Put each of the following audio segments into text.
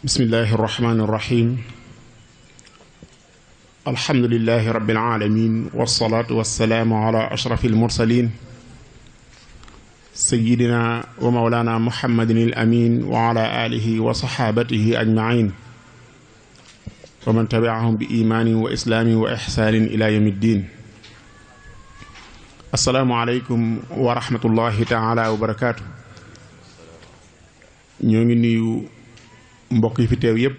bismillahi irrahmani irrahim alhamdulilahi rabbil alamin wasalaatu wasalaamu ala ashrafi almursalin sayidina wa mawlana muhammadin al amin wa ala alihi wa saxaabatihi ajmain wa man tabiahum bi imaanin wa islaamin wa ixsaanin ila yawmi ddin. assalaamu aleykum wa rahmatullahi taala wa barakaatu. ñoo ngi nuyu mbokk yi fi teew yépp.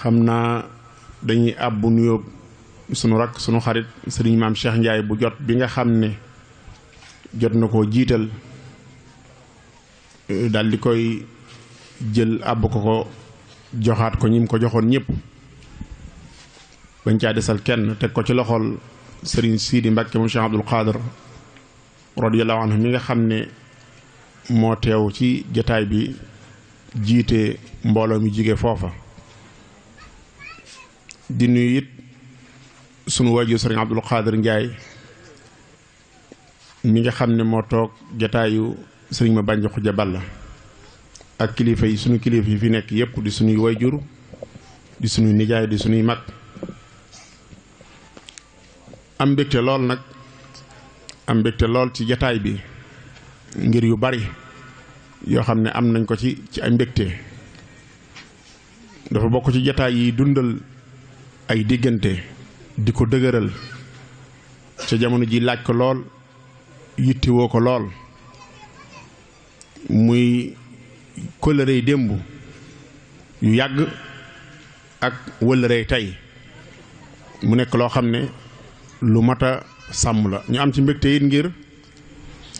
xam naa dañuy àbbu nuyoo sunu rakk sunu xarit sëriñ maam Cheikh Ndiaye bu jot bi nga xam ne jot na koo jiital dal di koy jël àbb ko joxaat ko ñim ko joxoon ñëpp bañ caa desal kenn teg ko ci loxol sëriñ Sidi Mbacke mu Cheikh Abdoul Khadir radiyallahu anhu mi nga xam ne moo teew ci jataay bi jiite mbooloo mi jige foofa. di nuyu it sunu waajur sëriñ Abdoul Khadir Ndiaye mi nga xam ne moo toog jataayu sëriñ ma bànj xuja balla ak kilifa yi sunu kilifa yi fi nekk yépp di sunuy waajur di sunuy nijaay di sunuy mag. am mbégte lool nag am mbégte lool ci jataay bi ngir yu bari yoo xam ne am nañ ko ci ay mbégte. dafa bokk ci jataay yi dundal ay diggante di ko dëgëral ca jamono ji laaj ko lool yittewoo ko lool muy kóllërey démb yu yàgg ak wëllërey tey mu nekk loo xam ne lu mat a sàmm la. ñu am ci mbégte it ngir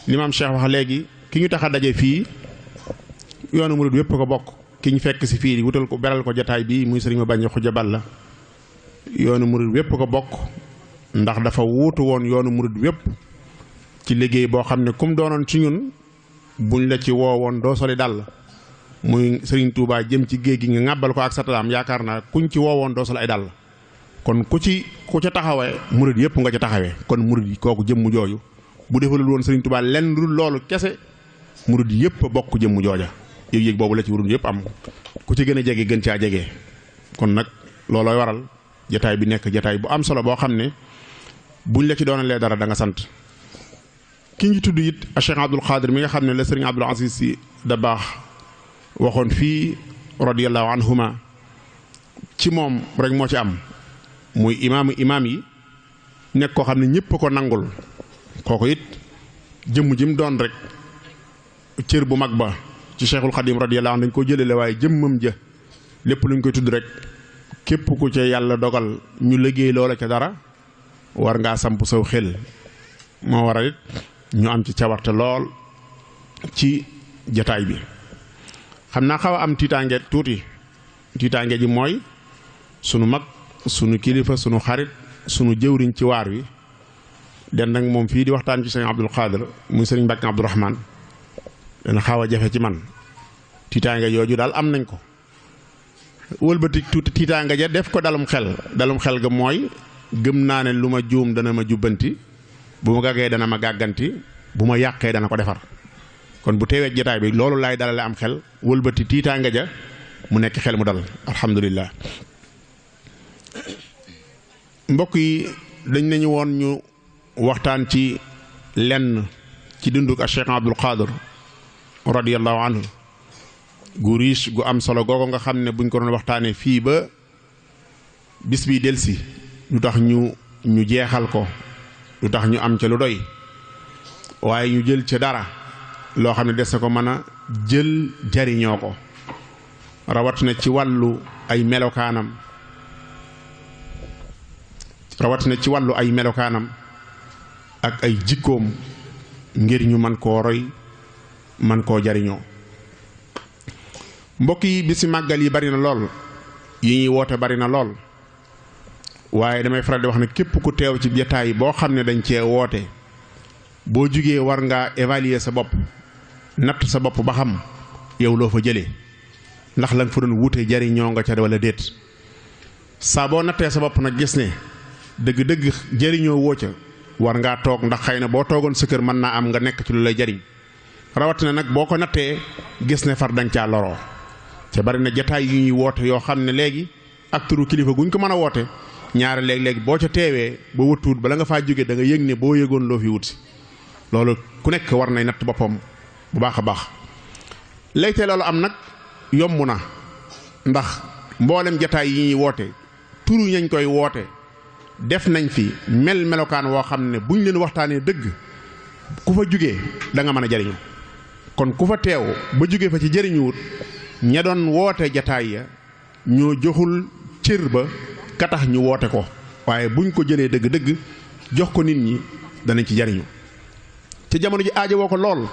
li maam Cheikh wax léegi ki ñu tax a daje fii yoonu murid yépp ko bokk. ki ñu fekk si fii wutal ko beral ko jataay bii muy sëriñ ma bañ xuja balla yoonu murid wépp ko bokk ndax dafa wuutu woon yoonu murid wépp ci liggéey boo xam ne kum doonoon ci ñun buñ la ci woowoon doo soli dàll muy sëriñ Touba jëm ci géej gi nga ŋàbbal ko ak satalaam yaakaar naa kuñ ci woowoon doo soli ay dàll. kon ku ca taxawee murid yépp nga ca taxawee kon murid yi kooku jëmm jooju bu defalul woon sëriñ Touba lenn dul loolu kese murid yépp bokk jëmm jooja. yëg-yëg boobu la ci wurun yëpp am ku ci gën a jege gën caa jege. kon nag loolooy waral jataay bi nekk jataay bu am solo boo xam ne buñ la ci doonalee dara da nga sant. ki ngi tudd it Cheikh Abdoul Khadir mi nga xam ne la sëriñ Abdoul Aziz Sy Dabakh waxoon fii radiyallahu anhuma ci moom rek moo ci am muy imaam yi nekk koo xam ne ñëpp ko nangul kooku it jëmm jim doon rek cër bu mag ba ci Cheikhul Khadim radiyallahu anhu dañ ko jëlale waaye jëmmam ja lépp luñ koy tudd rek képp ku ca yàlla dogal ñu liggéey loola ca dara war ngaa samp saw xel. moo waral it ñu am ci cawarte lool ci jataay bi. xam naa xaw a am tiitaange tuuti tiitaange ji mooy sunu mag sunu kilifa sunu xarit sunu jëwriñ ci waar wi den nag moom fii di waxtaan ci sëriñ Abdoul Khadir muy sëriñ Mbacke Abdourahmane dana xaw a jafe ci man. tiitaanga yooju daal am nañ ko wëlbati tuuti tiitaanga ja def ko dalum xel ga mooy gëm naa ne lu ma juum dana ma jubbanti bu ma gàggee dana ma gàgganti bu ma yàqee dana ko defar. kon bu teewee jotaay bi loolu laay dalale am xel wëlbati tiitaanga ja mu nekk xel mu dal alhamdulillah. mbokk yi dañ nañu woon ñu waxtaan ci lenn ci dunduk ak Cheikh Abdoul Khadir radiyallahu anhu gu riche gu am solo googu nga xam ne buñ ko doon waxtaanee fii ba bis bi delsi lu tax ñu jeexal ko lu tax ñu am ca lu doy waaye ñu jël ca dara loo xam ne des na ko mën a jël jariñoo ko rawatina ci wàllu ay melokaanam ak ay jikkoom ngir ñu mën koo roy man koo jariñoo. mbokk yi bisi màggal yi bari na lool yi ñuy woote bari na lool waaye damay faral di wax ne képp ku teew ci jataay boo xam ne dañ cee woote boo jugee war ngaa évaluer sa bopp natt sa bopp ba xam yow loo fa jëlee ndax la nga fa doon wute jariñoo nga ca wala déet. saa boo nattee sa bopp nag gis ne dëgg-dëgg jariñoo woo ca war ngaa toog ndax xëy na boo toogoon sa kër mën naa am nga nekk ci lu lay jariñ rawatina nag boo ko nattee gis ne far dañ caa loroo te bari na jataay yu ñuy woote yoo xam ne léegi ak turu kilifa guñ ko mën a woote ñaare léeg-léeg boo ca teewee ba wëttuwut bala nga faa jóge da nga yëg ne boo yëgoon loo fi wut si loolu ku nekk war nay natt boppam bu baax a baax léegi te loolu am nag yomb na ndax mboolem jataay yi ñuy woote turu ñañ koy woote def nañ fi melokaan woo xam ne buñ leen waxtaanee dëgg ku fa jugee da nga mën a jariñu kon ku fa teew ba jugee fa ci jëriñuwut ña doon woote jataay ya ñoo joxul cër ba ka tax ñu woote ko waaye buñ ko jëlee dëgg-dëgg jox ko nit ñi danañ ci jariñu te jamono ji aajo woo ko lool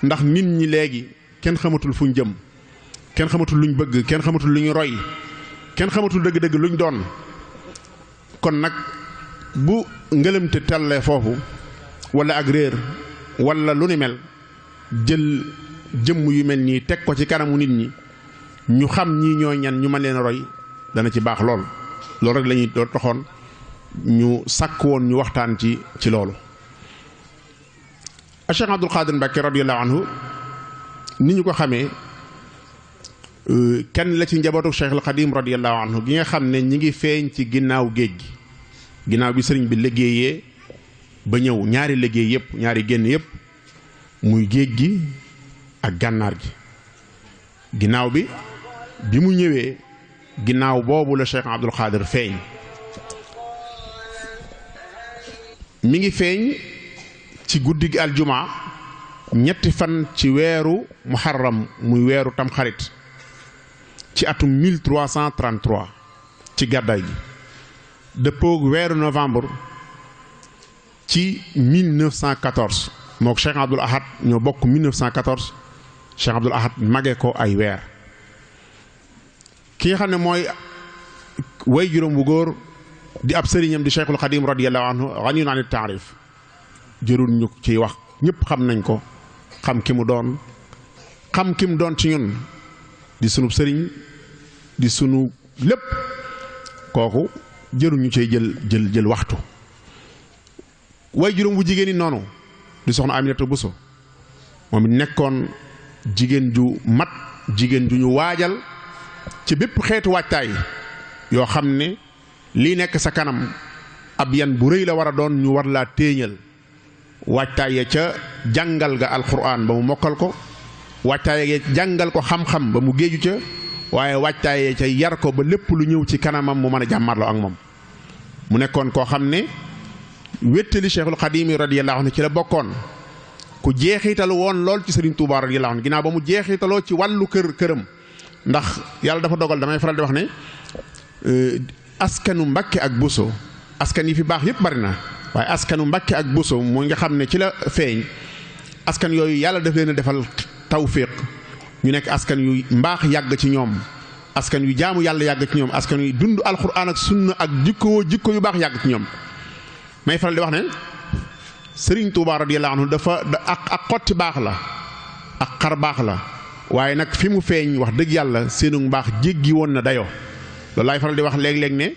ndax nit ñi léegi kenn xamatul fuñ jëm kenn xamatul luñ bëgg kenn xamatul luñ roy kenn xamatul dëgg-dëgg luñ doon kon nag bu ngëlëmte tellee foofu wala ak réer wala lu ni mel jël jëmm yu mel nii teg ko ci kanamu nit ñi ñu xam ñii ñoo ñan ñu mën leen a roy dana ci baax lool loolu rek la ñuy toxoon ñu sàkk woon ñu waxtaan ci loolu. Cheikh Abdul Xaadir Mbàkke radiyallahu anhu ni ñu ko xamee kenn la ci njabootu Cheikh al Xadim radiyallahu anhu gi nga xam ne ñi ngi feeñ ci ginnaaw géej gi ginnaaw bi sëriñ bi liggéeyee ba ñëw ñaari liggéey yëpp ñaari génn yëpp muy géej gi ak gànnaar gi ginnaaw bi mu ñëwee ginnaaw boobu la Cheikh Abdul Xaadir feeñ mi ngi feeñ ci guddi gi aljuma ñetti fan ci weeru muharram muy weeru tamxarit ci atum 1333 ci gàddaay gi dëppoog weeru novembre ci 1914 mook Cheikh Abdoul Ahad ñoo bokk 1914 Cheikh Abdoul Ahad mage ko ay weer ki nga xam ne mooy way juróom bu góor di ab sëriñam di Cheikhul Xadim radiyallahu anhu ganiyun an taarif jërul ñu ciy wax ñëpp xam nañ ko xam ki mu doon ci ñun di sunu sëriñ di sunu lépp kooku jërul ñu cay jël waxtu way juróom bu jigéen ñi noonu di soxna Aminata Bousso moom it nekkoon jigéen ju mat jigéen ju ñu waajal ci bépp xeetu waajtaay yoo xam ne lii nekk sa kanam ab yan bu rëy la war a doon ñu war laa téeñal waajtaay ya ca jàngal ga alxuraan ba mu mokkal ko waajtaay ya jàngal ko xam-xam ba mu géeju ca waaye waajtaay ya ca yar ko ba lépp lu ñëw ci kanamam mu mën a jàmmarloo ak moom mu nekkoon koo xam ne wéttali Cheikhul Xadim radiyallahu anhu ci la bokkoon ku jeexital woon lool ci Serigne Touba radiyallahu anhu ginnaaw ba mu jeexitaloo ci wàllu këram ndax yàlla dafa dogal damay faral di wax ne askanu Mbàkke ak Bousso askan yi fi baax yëpp bari na waaye askanu Mbàkke ak Bousso mooy nga xam ne ci la feeñ askan yooyu yàlla daf leen a defal tawfiq ñu nekk askan yu mbaax yàgg ci ñoom askan yu jaamu yàlla yàgg ci ñoom askan yu dund alxuraan ak sunna ak jikko yu baax yàgg ci ñoom may faral di wax ne Serigne Touba radiyallahu anhu dafa ak xotti baax la ak xar baax la waaye nag fi mu feeñ wax dëgg yàlla seenu mbaax jéggi woon na dayoo loolu laay faral di wax léeg-léeg ne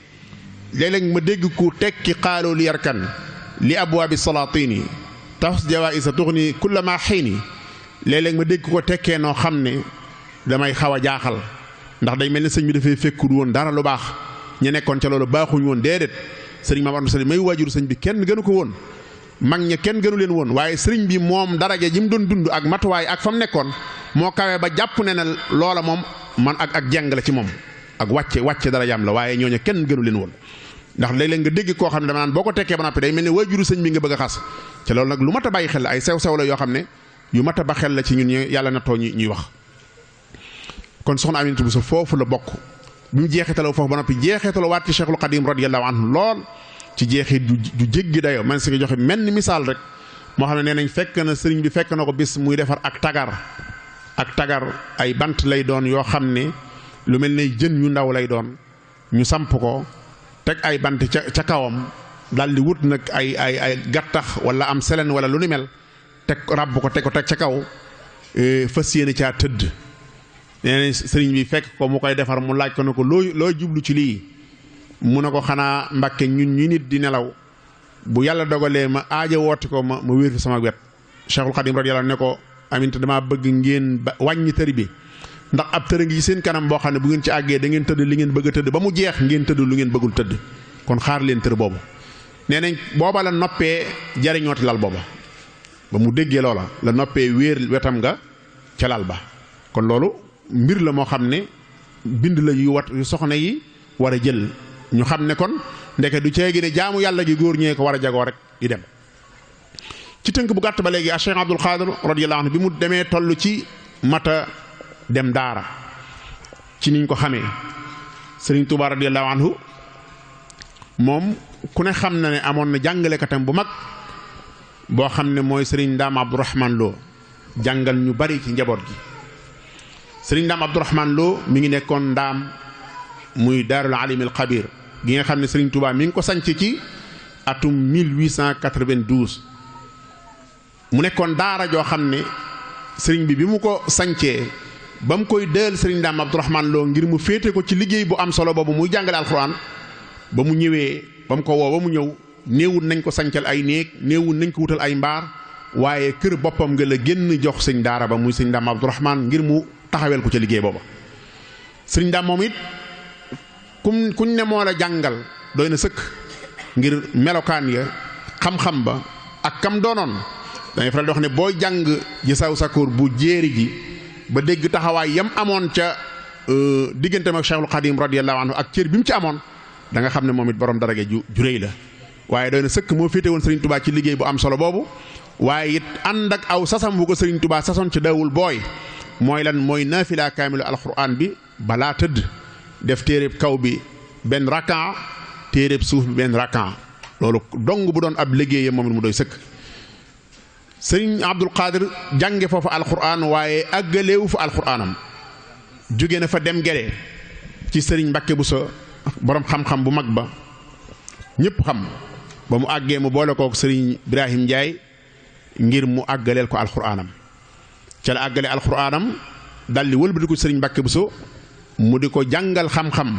léeg-léeg ma dégg ku tekki xaaloo li yarkan li abwaabi salaatini tafs jawaïsa tuxni kulla ma xiini léeg-léeg ma dégg ko tekkee noo xam ne damay xaw a jaaxal ndax day mel ne sëñ bi dafay fekkul woon dara lu baax ñu nekkoon ca loolu baaxuñ woon déedéet sëriñ Maam Mor Sali may waajuru sëñ bi kenn gënu ko woon mag ña kenn gënu leen woon waaye sëriñ bi moom daraja ji mu doon dund ak matuwaay ak fa mu nekkoon moo kawee ba jàpp ne na loola moom man ak jeng la ci moom ak wàcce darajaam la waaye ñooñu kenn gënu leen woon ndax léeg-léeg nga dégg koo xam ne dama naan boo ko tekkee ba noppi day mel ne waajuru sëñ bi nga bëgg a xas te loolu nag lu mat a bàyyi xel la ay sew-sew la yoo xam ne yu mat a ba xel la ci ñun yàlla na too ñuy wax kon soxna Aminata Bousso foofu la bokk bi mu jeexitaloo foofu ba noppi jeexitaloo waat ci Cheikhul Xadim radiyallahu anhu lool ci jeexit du jéggi dayoo man si nga joxe mel ni misaal rek moo xam ne nee nañ fekk na sëriñ bi fekk na ko bis muy defar ak tagar ay bant lay doon yoo xam ne lu mel ne jën yu ndaw lay doon ñu samp ko teg ay bant ca kawam daal di wut nag ay gattax wala am selen wala lu ni mel teg ràbb ko teg ca kaw fas yéene caa tëdd nee nañ sëriñ bi fekk ko mu koy defar mu laaj ko ne ko loo jublu ci lii mu ne ko xanaa Mbàkke ñun ñu nit di nelaw bu yàlla dogalee ma aaja woote ko ma wér fi sama wet Cheikhul Xadim radiyallahu ne ko Aminata damaa bëgg ngeen wàññi tëri bi ndax ab tëra ngi ci seen kanam boo xam ne bu ngeen ci àggee da ngeen tëdd li ngeen bëgg a tëdd ba mu jeex ngeen tëdd lu ngeen bëggul tëdd kon xaar leen tër boobu nee nañ booba la noppee jariñooti lal booba ba mu déggee loola la noppee wéer wetam nga ca lal ba kon loolu mbir la moo xam ne bind la yu soxna yi war a jël ñu xam ne kon ndeke du ceegi ne jaamu yàlla gi góor ñee ko war a jagoo rek di dem ci tënk bu gàtt ba léegi a Cheikh Abdul Xaadir radiyallahu anhu bi mu demee toll ci mata dem daara ci niñ ko xamee Sëriñ Tuubaa radiyallahu anhu moom ku ne xam na ne amoon na jàngalekatam bu mag boo xam ne mooy Sëriñ Ndaam Abdourahman Lo jàngal ñu bari ci njaboot gi Sëriñ Ndaam Abdourahman Lo mi ngi nekkoon ndaam muy daarul alimil xabir gi nga xam ne Sëriñ Tuubaa mi ngi ko sanc ci atum 1892 mu nekkoon daara joo xam ne sëriñ bi mu ko sancee ba mu koy dël Sëriñ Ndaam Abdourahman Lo ngir mu féete ko ci liggéey bu am solo boobu muy jàngale alxuraan ba mu ñëwee ba mu ko woo ba mu ñëw néewul nañ ko sancal ay néeg néewul nañ ko wutal ay mbaar waaye kër boppam nga la génn jox sëñ daara ba muy Sëriñ Ndaam Abdourahman ngir mu taxawel ko ca liggéey booba Sëriñ Ndaam moom it kuñ ne moo la jàngal doy na sëkk ngir melokaan ya xam-xam ba ak kam doonoon dañuy faral di wax ne booy jàng ji saw sakoor bu jéeri ji ba dégg taxawaay yam amoon ca digganteem ak Cheikhul Xadim radiyallahu anhu ak cër bi mu ci amoon da nga xam ne moom it borom darage ju réy la waaye doy na sëkk moo féete woon Sëriñ Tubaa ci liggéey bu am solo boobu waaye it ànd ak aw sasam bu ko Sëriñ Tubaa sasoon ci dawul booy mooy lan mooy naafila kaamilu alquran bi balaa tëdd def téeréb kaw bi benn rakan téeréb suuf bi benn rakan loolu dong bu doon ab liggéeyam moom it mu doy sëkk Sëriñ Abdul Qadir jànge foofu alquran waaye àggaleewu fa alquranam jóge na fa dem Gede ci Sëriñ Mbàkke Buso borom xam-xam bu mag ba ñëpp xam ba mu àggee mu boole kook Sëriñ Ibrahim Ndiaye ngir mu àggaleel ko alquranam ca la àggale alquranam daldi wëlbatiku Sëriñ Mbàkke Buso mu di ko jàngal xam-xam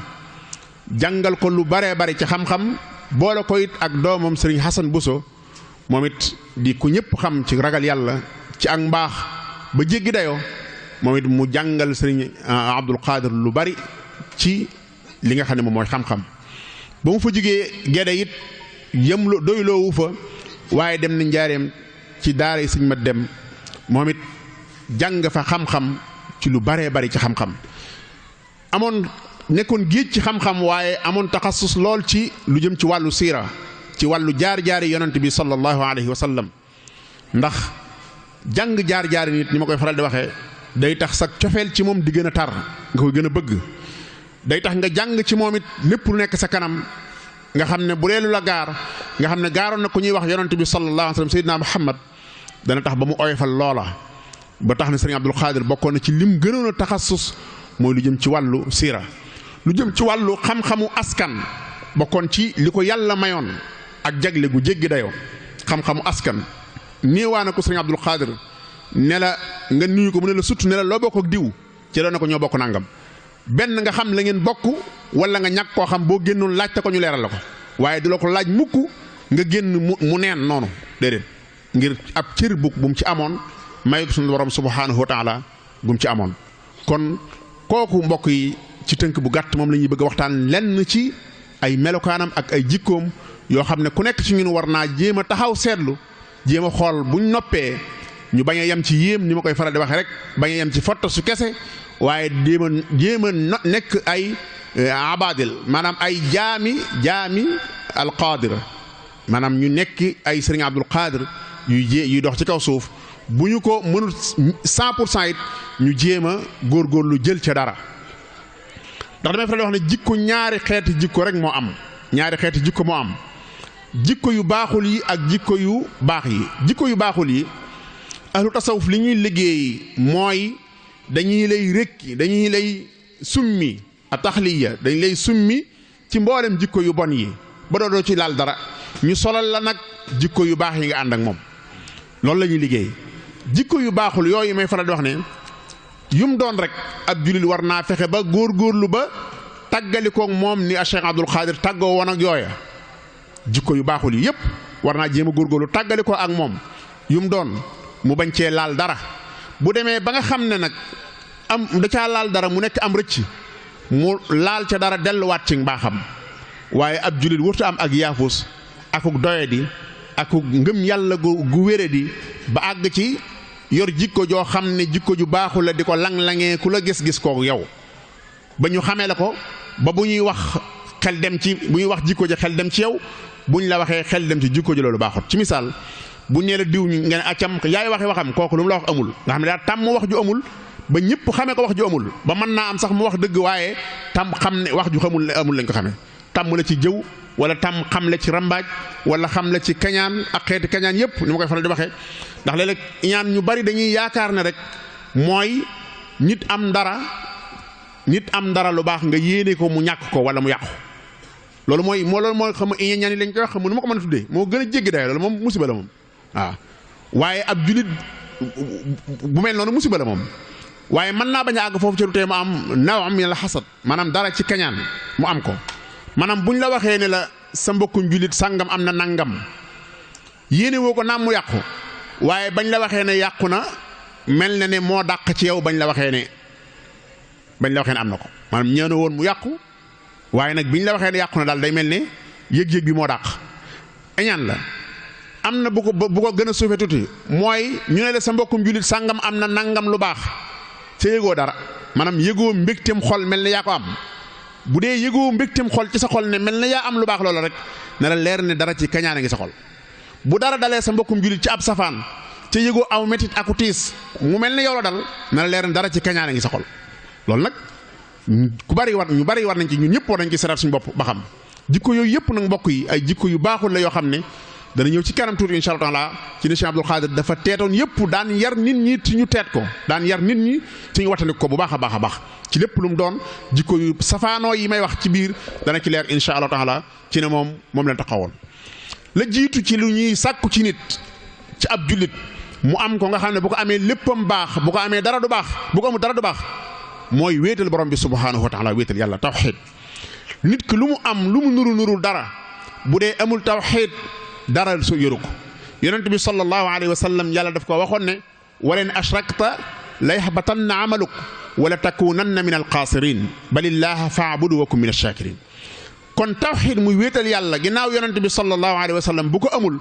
jàngal ko lu baree bari ci xam-xam boole ko it ak doomam Sëriñ Hasan Buso moom it di ku ñëpp xam ci ragal yàlla ci ak mbaax ba jéggi dayoo moom it mu jàngal Sëriñ Abdul Qadir lu bari ci li nga xam ne moom mooy xam-xam ba mu fa jógee Gede it yëm doyloowu fa waaye dem na njaareem ci daara yi Sëriñ Mat Dem moom it jàng fa xam-xam ci lu baree bari ci xam-xam amoon nekkoon géej ci xam-xam waaye amoon taxasus lool ci lu jëm ci wàllu siira ci wàllu jaar-jaari yonent bi sallallahu alayhi wa sallam ndax jàng jaar-jaari nit ni ma koy faral di waxee day tax sa cofeel ci moom di gën a tar nga koy gën a bëgg day tax nga jàng ci moom it lépp lu nekk sa kanam nga xam ne bu dee lu la gaar nga xam ne gaaroon na ku ñuy wax yonent bi sallallahu alayhi wa sallam Seydina Muhammad dana tax ba mu oyofal loola ba tax na Sëriñ Abdul Xaadir bokkoon na ci lim gënoon a taxasus mooy lu jëm ci wàllu siira lu jëm ci wàllu xam-xamu askan bokkoon ci li ko yàlla mayoon ak jagle gu jéggi dayoo xam-xamu askan néewaana ko Sëriñ Abdul Xaadir ne la nga nuyu ko mu ne la surtout ne la loo bokk ak diw ci doon na ko ñoo bokk nangam benn nga xam la ngeen bokk wala nga ñàkk koo xam boo génnoon laajte ko ñu leeral la ko waaye du la ko laaj mukk nga génn mu neen noonu déedéet ngir ab cër bu mu ci amoon may ko suñu borom subhanahu wa taala bu mu ci amoon kon kooku mbokk yi ci tënk bu gàtt moom la ñuy bëgg a waxtaan lenn ci ay melokaanam ak ay jikkoom yoo xam ne ku nekk ci ñun war naa jéem a taxaw seetlu jéem a xool buñ noppee ñu bañ a yem ci yéem ni ma koy faral di waxee rek bañ a yem ci fotta su kese waaye jéem a nekk ay abadil maanaam ay jaami alqaadir maanaam ñu nekk ay Sëriñ Abdul Qaadir yuy dox ci kaw suuf bu ñu ko mënul 100% it ñu jéem a góorgóorlu jël ca dara ndax damay faral di wax ne jikko ñaari xeeti jikko rek moo am ñaari xeeti jikko moo am jikko yu baaxul yi ak jikko yu baax yi jikko yu baaxul yi ahlu tasawuf li ñuy liggéey mooy dañuy lay rekki dañuy lay summi a taxliya dañ lay summi ci mboolem jikko yu bon yi ba doodoo ci laal dara ñu solal la nag jikko yu baax yi nga ànd ak moom loolu la ñuy liggéey jikko yu baaxul yooyu may faral di wax ne yum doon rek ab jullit war naa fexe ba góorgóorlu ba tàggalikoog moom ni a Cheikh Abdul Xaadir tàggoo woon ak yooya jikko yu baaxul yi yépp war naa jéem a góorgóorlu tàggalikoo ak moom yum doon mu bañ cee laal dara bu demee ba nga xam ne nag am da caa laal dara mu nekk am rëcc mu laal ca dara delluwaat ci mbaaxam waaye ab jullit wërta am ak yaafus akuk doyadi akuk ngëm yàlla gu wéradi ba àgg ci yor jikko joo xam ne jikko ju baaxul la di ko lang-langee ku la gis-gis kooku yow ba ñu xamee la ko ba bu ñuy wax xel dem ci bu ñuy wax jikko ji xel dem ci yow buñ la waxee xel dem ci jikko ji loolu baaxut ci misaal bu ñee la diw ñu nga ne accam yaay waxe waxam kooku lu mu la wax amul nga xam ne daa tàmm wax ju amul ba ñëpp xamee ko wax ju amul ba mën naa am sax mu wax dëgg waaye tam xam ne wax ju xamul amul lañ ko xamee tàmm la ci jëw wala tam xam la ci rambaaj wala xam la ci kañaan ak xeeti kañaan yëpp ni ma koy faral di waxee ndax léeg-léeg ñaan ñu bari dañuy yaakaar ne rek mooy nit am dara lu baax nga yéene ko mu ñàkk ko wala mu yàqu loolu mooy xam ñaan yi lañ koy wax xam nu ma ko mën a tuddee moo gën a jéggi day loolu moom musiba la moom waaw waaye ab julit bu mel noonu musiba la moom waaye mën naa bañ a àgg foofu ci lu tee mu am naw min al xasad maanaam dara ci kañaan mu am ko maanaam buñ la waxee ne la sa mbokkum julit sàngam am na nangam yéene woo ko naam mu yàqu waaye bañ la waxee ne yàqu na mel na ne moo dàq ci yow bañ la waxee ne am na ko maanaam ñëw na woon mu yàqu waaye nag biñ la waxee ne yàqu na daal day mel ne yëg-yëg bi moo dàq añaan la am na bu ko gën a suufe tuuti mooy ñu ne la sa mbokkum julit sàngam am na nangam lu baax ca yëgoo dara maanaam yëgoo mbégteem xol mel ne yaa ko am bu dee yëgoo mbégteem xol ci sa xol ne mel na yaa am lu baax loola rek na la leer ne dara ci kañaane ngi sa xol bu dara dalee sa mbokkum julit ci ab safaan ca yëgoo aw métit aku tiis mu mel ne yow la dal na la leer ne dara ci kañaane ngi sa xol loolu nag ñu bari war nañ ci ñun ñëpp war nañ ci seetaat suñu bopp ba xam jikko yooyu yëpp nag mbokk yi ay jikko yu baaxul la yoo xam ne dana ñëw ci kanam tuuti insha Allah taala ci ne Cheikh Abdoul Khadir dafa teetoon yëpp daan yar nit ñi ci ñu teet ko daan yar nit ñi ci ñu wattandik ko bu baax a baax a baax ci lépp lu mu doon jikko yu safaanoo yi may wax ci biir dana ci leer insha Allah taala ci ne moom leen taxawoon la jiitu ci lu ñuy sàkku ci nit ci ab jullit mu am ko nga xam ne bu ko amee léppam baax bu ko amee dara du baax bu ko amul dara du baax mooy wéetal borom bi subhanahu wa taala wéetal yàlla tawxiid nit ki lu mu am lu mu nuru dara bu dee amul tawxiid dara su yoru ko yonent bi sallallahu alayhi wa sallam yàlla daf ko waxoon ne wala in ashrakta la yaxbatanna amaluk wala takunanna min alxaasirin balillaha faabudu wa kun min alshakirin kon tawxiid muy wéetal yàlla ginnaaw yonent bi sallallahu alayhi wa sallam bu ko amul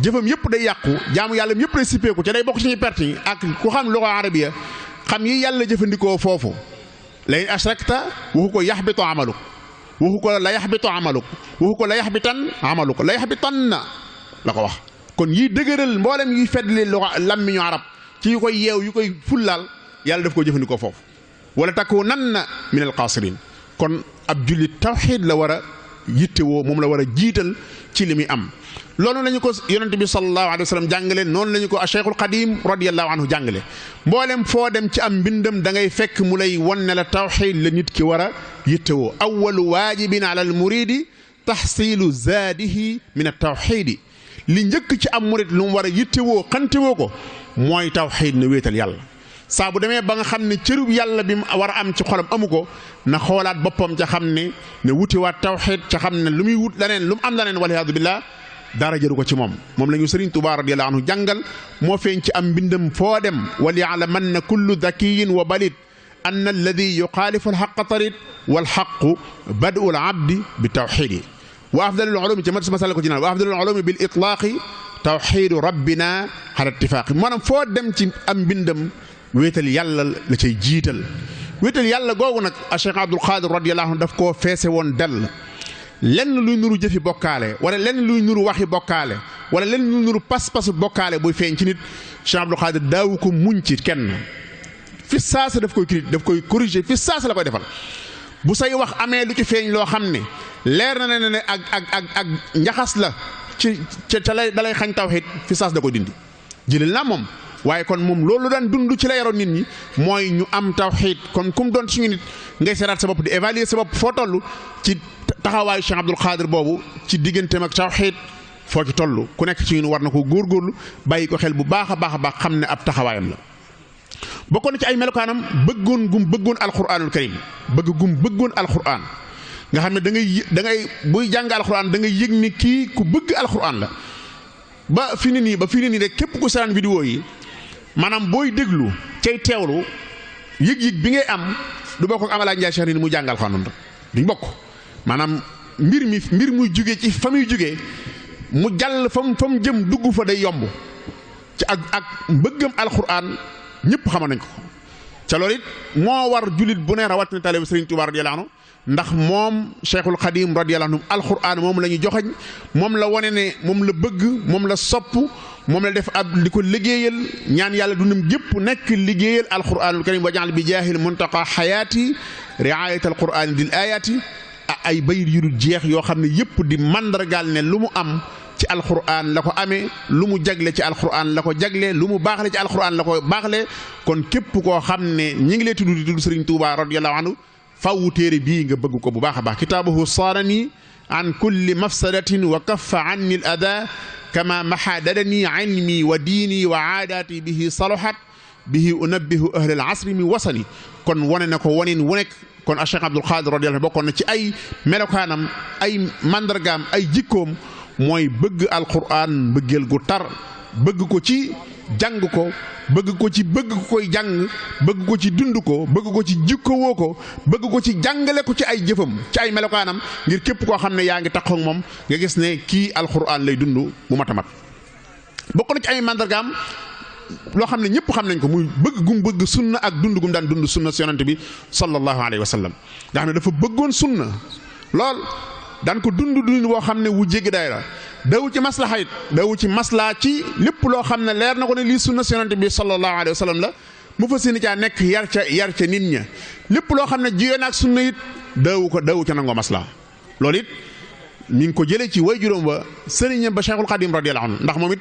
jëfam yëpp day yàqu jaamu yàlla yëpp day sippeeku ca day bokk ci ñuy perte yi ak ku xam luga arabiya xam yi yàlla jëfandikoo foofu la in ashrakta waxu ko yaxbitu amaluk waxu ko la yaxbitu amaluk waxu ko la yaxbitan amaluk la yaxbitanna la ko wax kon yiy dëgëral mboolem yiy feddli lammiñu arab ci yu koy yeew yu koy fullaal yàlla daf ko jëfandikoo foofu wala takunanna min alxaasirin kon ab jullit tawxiid la war a yittewoo moom la war a jiital ci li muy am loolu lañu ko yonent bi sallallahu alayhi wa sallam jàngale noonu lañu ko Cheikhul Xadim radiyallahu anhu jàngale mboolem foo dem ci am mbindam da ngay fekk mu lay won ne la tawxiid la nit ki war a yittewoo awwalu waajibin ala al muridi taxsilu zaadihi min at tawxiidi li njëkk ci am murid lu mu war a yittewoo xantewoo ko mooy tawxiid na wéetal yàlla saa bu demee ba nga xam ne cërub yàlla bi mu war a am ci xolam amu ko na xoolaat boppam ca xam ne wutiwaat tawxiid ca xam ne lu muy wut leneen lu mu am leneen waliyaadu billah dara jëru ko ci moom la ñu Sëriñ Tuubaa radiyallaahu anhu jàngal moo feeñ ci am mbindam foo dem wal yaalamanna kullu dakiyin wa balid anna alladi yuxaalifu alxaqa tarid walxaqu badu alabdi bi tawxiidi wa afdalul ulumi ci masala ko ci naan wa afdalul ulumi bil itlaaqi tawxiidu rabbina ala ittifaaqi maanaam foo dem ci am mbindam wéetal yàlla la cay jiital wéetal yàlla googu nag a Cheikh Abdoul Khadir radiyallaahu anhu daf koo feese woon dell lenn luy nuru jëfi bokkaale wala lenn luy nuru waxi bokkaale wala lenn luy nuru pas-pasu bokkaale buy feeñ ci nit Cheikh Abdoul Khadir daawu ko muñ ci kenn fi saasa daf koy corriger fi saasa la koy defal bu say wax amee lu ci feeñ loo xam ne leer na ne ak njaxas la ci ca lay dalay xañ tawxiid fi saas da koy dindi jëlal naa moom waaye kon moom loolu daan dund ci la yaroon nit ñi mooy ñu am tawxiid kon kum doon suñu nit ngay seetaat sa bopp di évaluer sa bopp foo toll ci taxawaayu Cheikh Abdoul Khadir boobu ci digganteem ak tawxiid foo ci toll ku nekk ci ñun war na ko góorgóorlu bàyyi ko xel bu baax a baax xam ne ab taxawaayam la. bokkoon na ci ay melokaanam bëggoon alquranul karim bëggoon alquran nga xam ne da ngay buy jàng alquran da ngay yëg ni kii ku bëgg alquran la ba fi ni nii rek képp ku seetaan vidéo yi maanaam booy déglu cay teewlu yëg-yëg bi ngay am du bokk ak Amalaay Njaay Cheikh ni mu jàngal xanoon duñ bokk maanaam mbir muy jugee ci fa muy jugee mu jàll fa mu jëm dugg fa day yomb ci ak mbëggam alxuraan ñëpp xamoon nañ ko ca loolu it moo war jullit bu ne rawatina taalibe Sëriñ Tuubaa radiyallaahu anhu ndax moom Cheikhul Xadim radiyallaahu anhu alxuraan moom la ñu joxañ moom la wane ne moom la bëgg moom la sopp moom la def ab di ko liggéeyal ñaan yàlla dundam gépp nekk liggéeyal alxuraanul karim wa jaal bi jaahil muntaqa xayaati riayat alquraan dil ayaati ay bayit yu dul jeex yoo xam ne yëpp di mandargaal ne lu mu am ci alxuraan la ko amee lu mu jagle ci alxuraan la ko jagle lu mu baaxle ci alxuraan la ko baaxle kon képp koo xam ne ñi ngi lay tudd di tudd Sëriñ Tuubaa radiyallaahu anhu fawwu téere bii nga bëgg ko bu baax a baax kitaabuhu saarani an kulli mafsadatin wa kaffa anni al ada kama mahadadani ilmi wa diini wa aadaati bihi salahat bihi unabbihu ahlal asri mi wasani kon wane na ko wanin wu nekk kon Cheikh Abdul Xaadir radiyallaahu bokkoon na ci ay melokaanam ay mandargaam ay jikkoom mooy bëgg alquran bëggeel gu tar bëgg ko ci jàng ko bëgg ko ci bëgg ko koy jàng bëgg ko ci dund ko bëgg ko ci jikkowoo ko bëgg ko ci jàngale ko ci ay jëfam ci ay melokaanam ngir képp koo xam ne yaa ngi taxaw ak moom nga gis ne kii alquran lay dund bu mat a mat bokk na ci ay mandargaam loo xam ne ñëpp xam nañ ko muy bëgg gum bëgg sunna ak dund gum daan dund sunna si yonante bi sallallahu alayhi wa sallam nga xam ne dafa bëggoon sunna lool daan ko dund boo xam ne wu jéggi day la dawu ci maslaha it dawu ci maslaa ci lépp loo xam ne leer na ko ne lii sunna si yonante bi sallallahu alayhi wa sallam la mu fa seeni caa nekk yar ca nit ña lépp loo xam ne jiyee naag sunna it dawu ca nangoo maslaa loolu it mi ngi ko jëlee ci way juróom ba sëriñam ba Cheikhul Xadim radiyallaahu anhu ndax moom it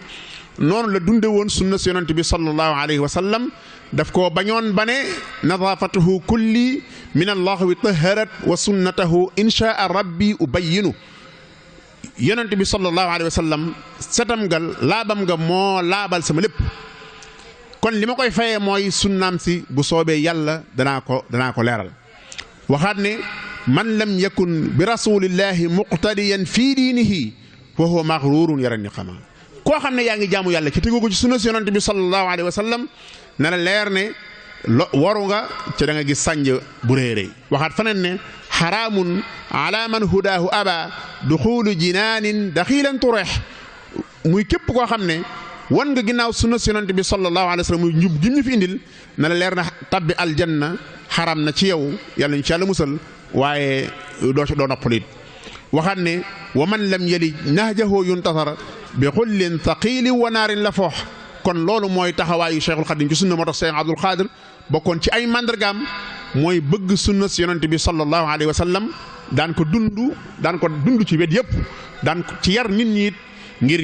noonu la dunde woon sunna si yonante bi sallallahu alayhi wa sallam daf koo bañoon ba ne nadaafatuhu kulli min allahi taharat wa sunnatahu inshaa rabbi ubayinu yonante bi sallallahu alayhi wa sallam setam gal laabam nga moo laabal sama lépp kon li ma koy fayee mooy sunnaam si bu soobee yàlla danaa ko leeral waxaat ne man lam yakun bi rasulillahi muqtadiyan fii diinihi fa huwa maxruurun yaran ni xama koo xam ne yaa ngi jaamu yàlla ci tegu ko ci sunna si yonante bi sallallahu alayhi wa sallam na la leer ne waru nga ci da nga gis sànj bu réeréy waxaat faneen ne xaraamun ala man hudaahu aba duxulu jinaanin daxiilan tureex muy képp koo xam ne wan nga ginnaaw sunna si yonante bi sallallahu alayhi wa sallam muy njub gi ñu fi indil na la leer na tabbi aljanna xaram na ci yow yàlla ñu ci yàlla musal waaye doo noppalit waxaat ne wa man lam yali nahjahu yuntasar bi xullin thaqili wa naarin la foox kon loolu mooy taxawaayu Cheikhul Xadim ci sunna moo tax Cheikh Abdul Xaadir bokkoon ci ay mandargaam mooy bëgg sunna si yonante bi sallallahu alayhi wa sallam daan ko dund ci wet yëpp daan ko ci yar nit ñi it ngir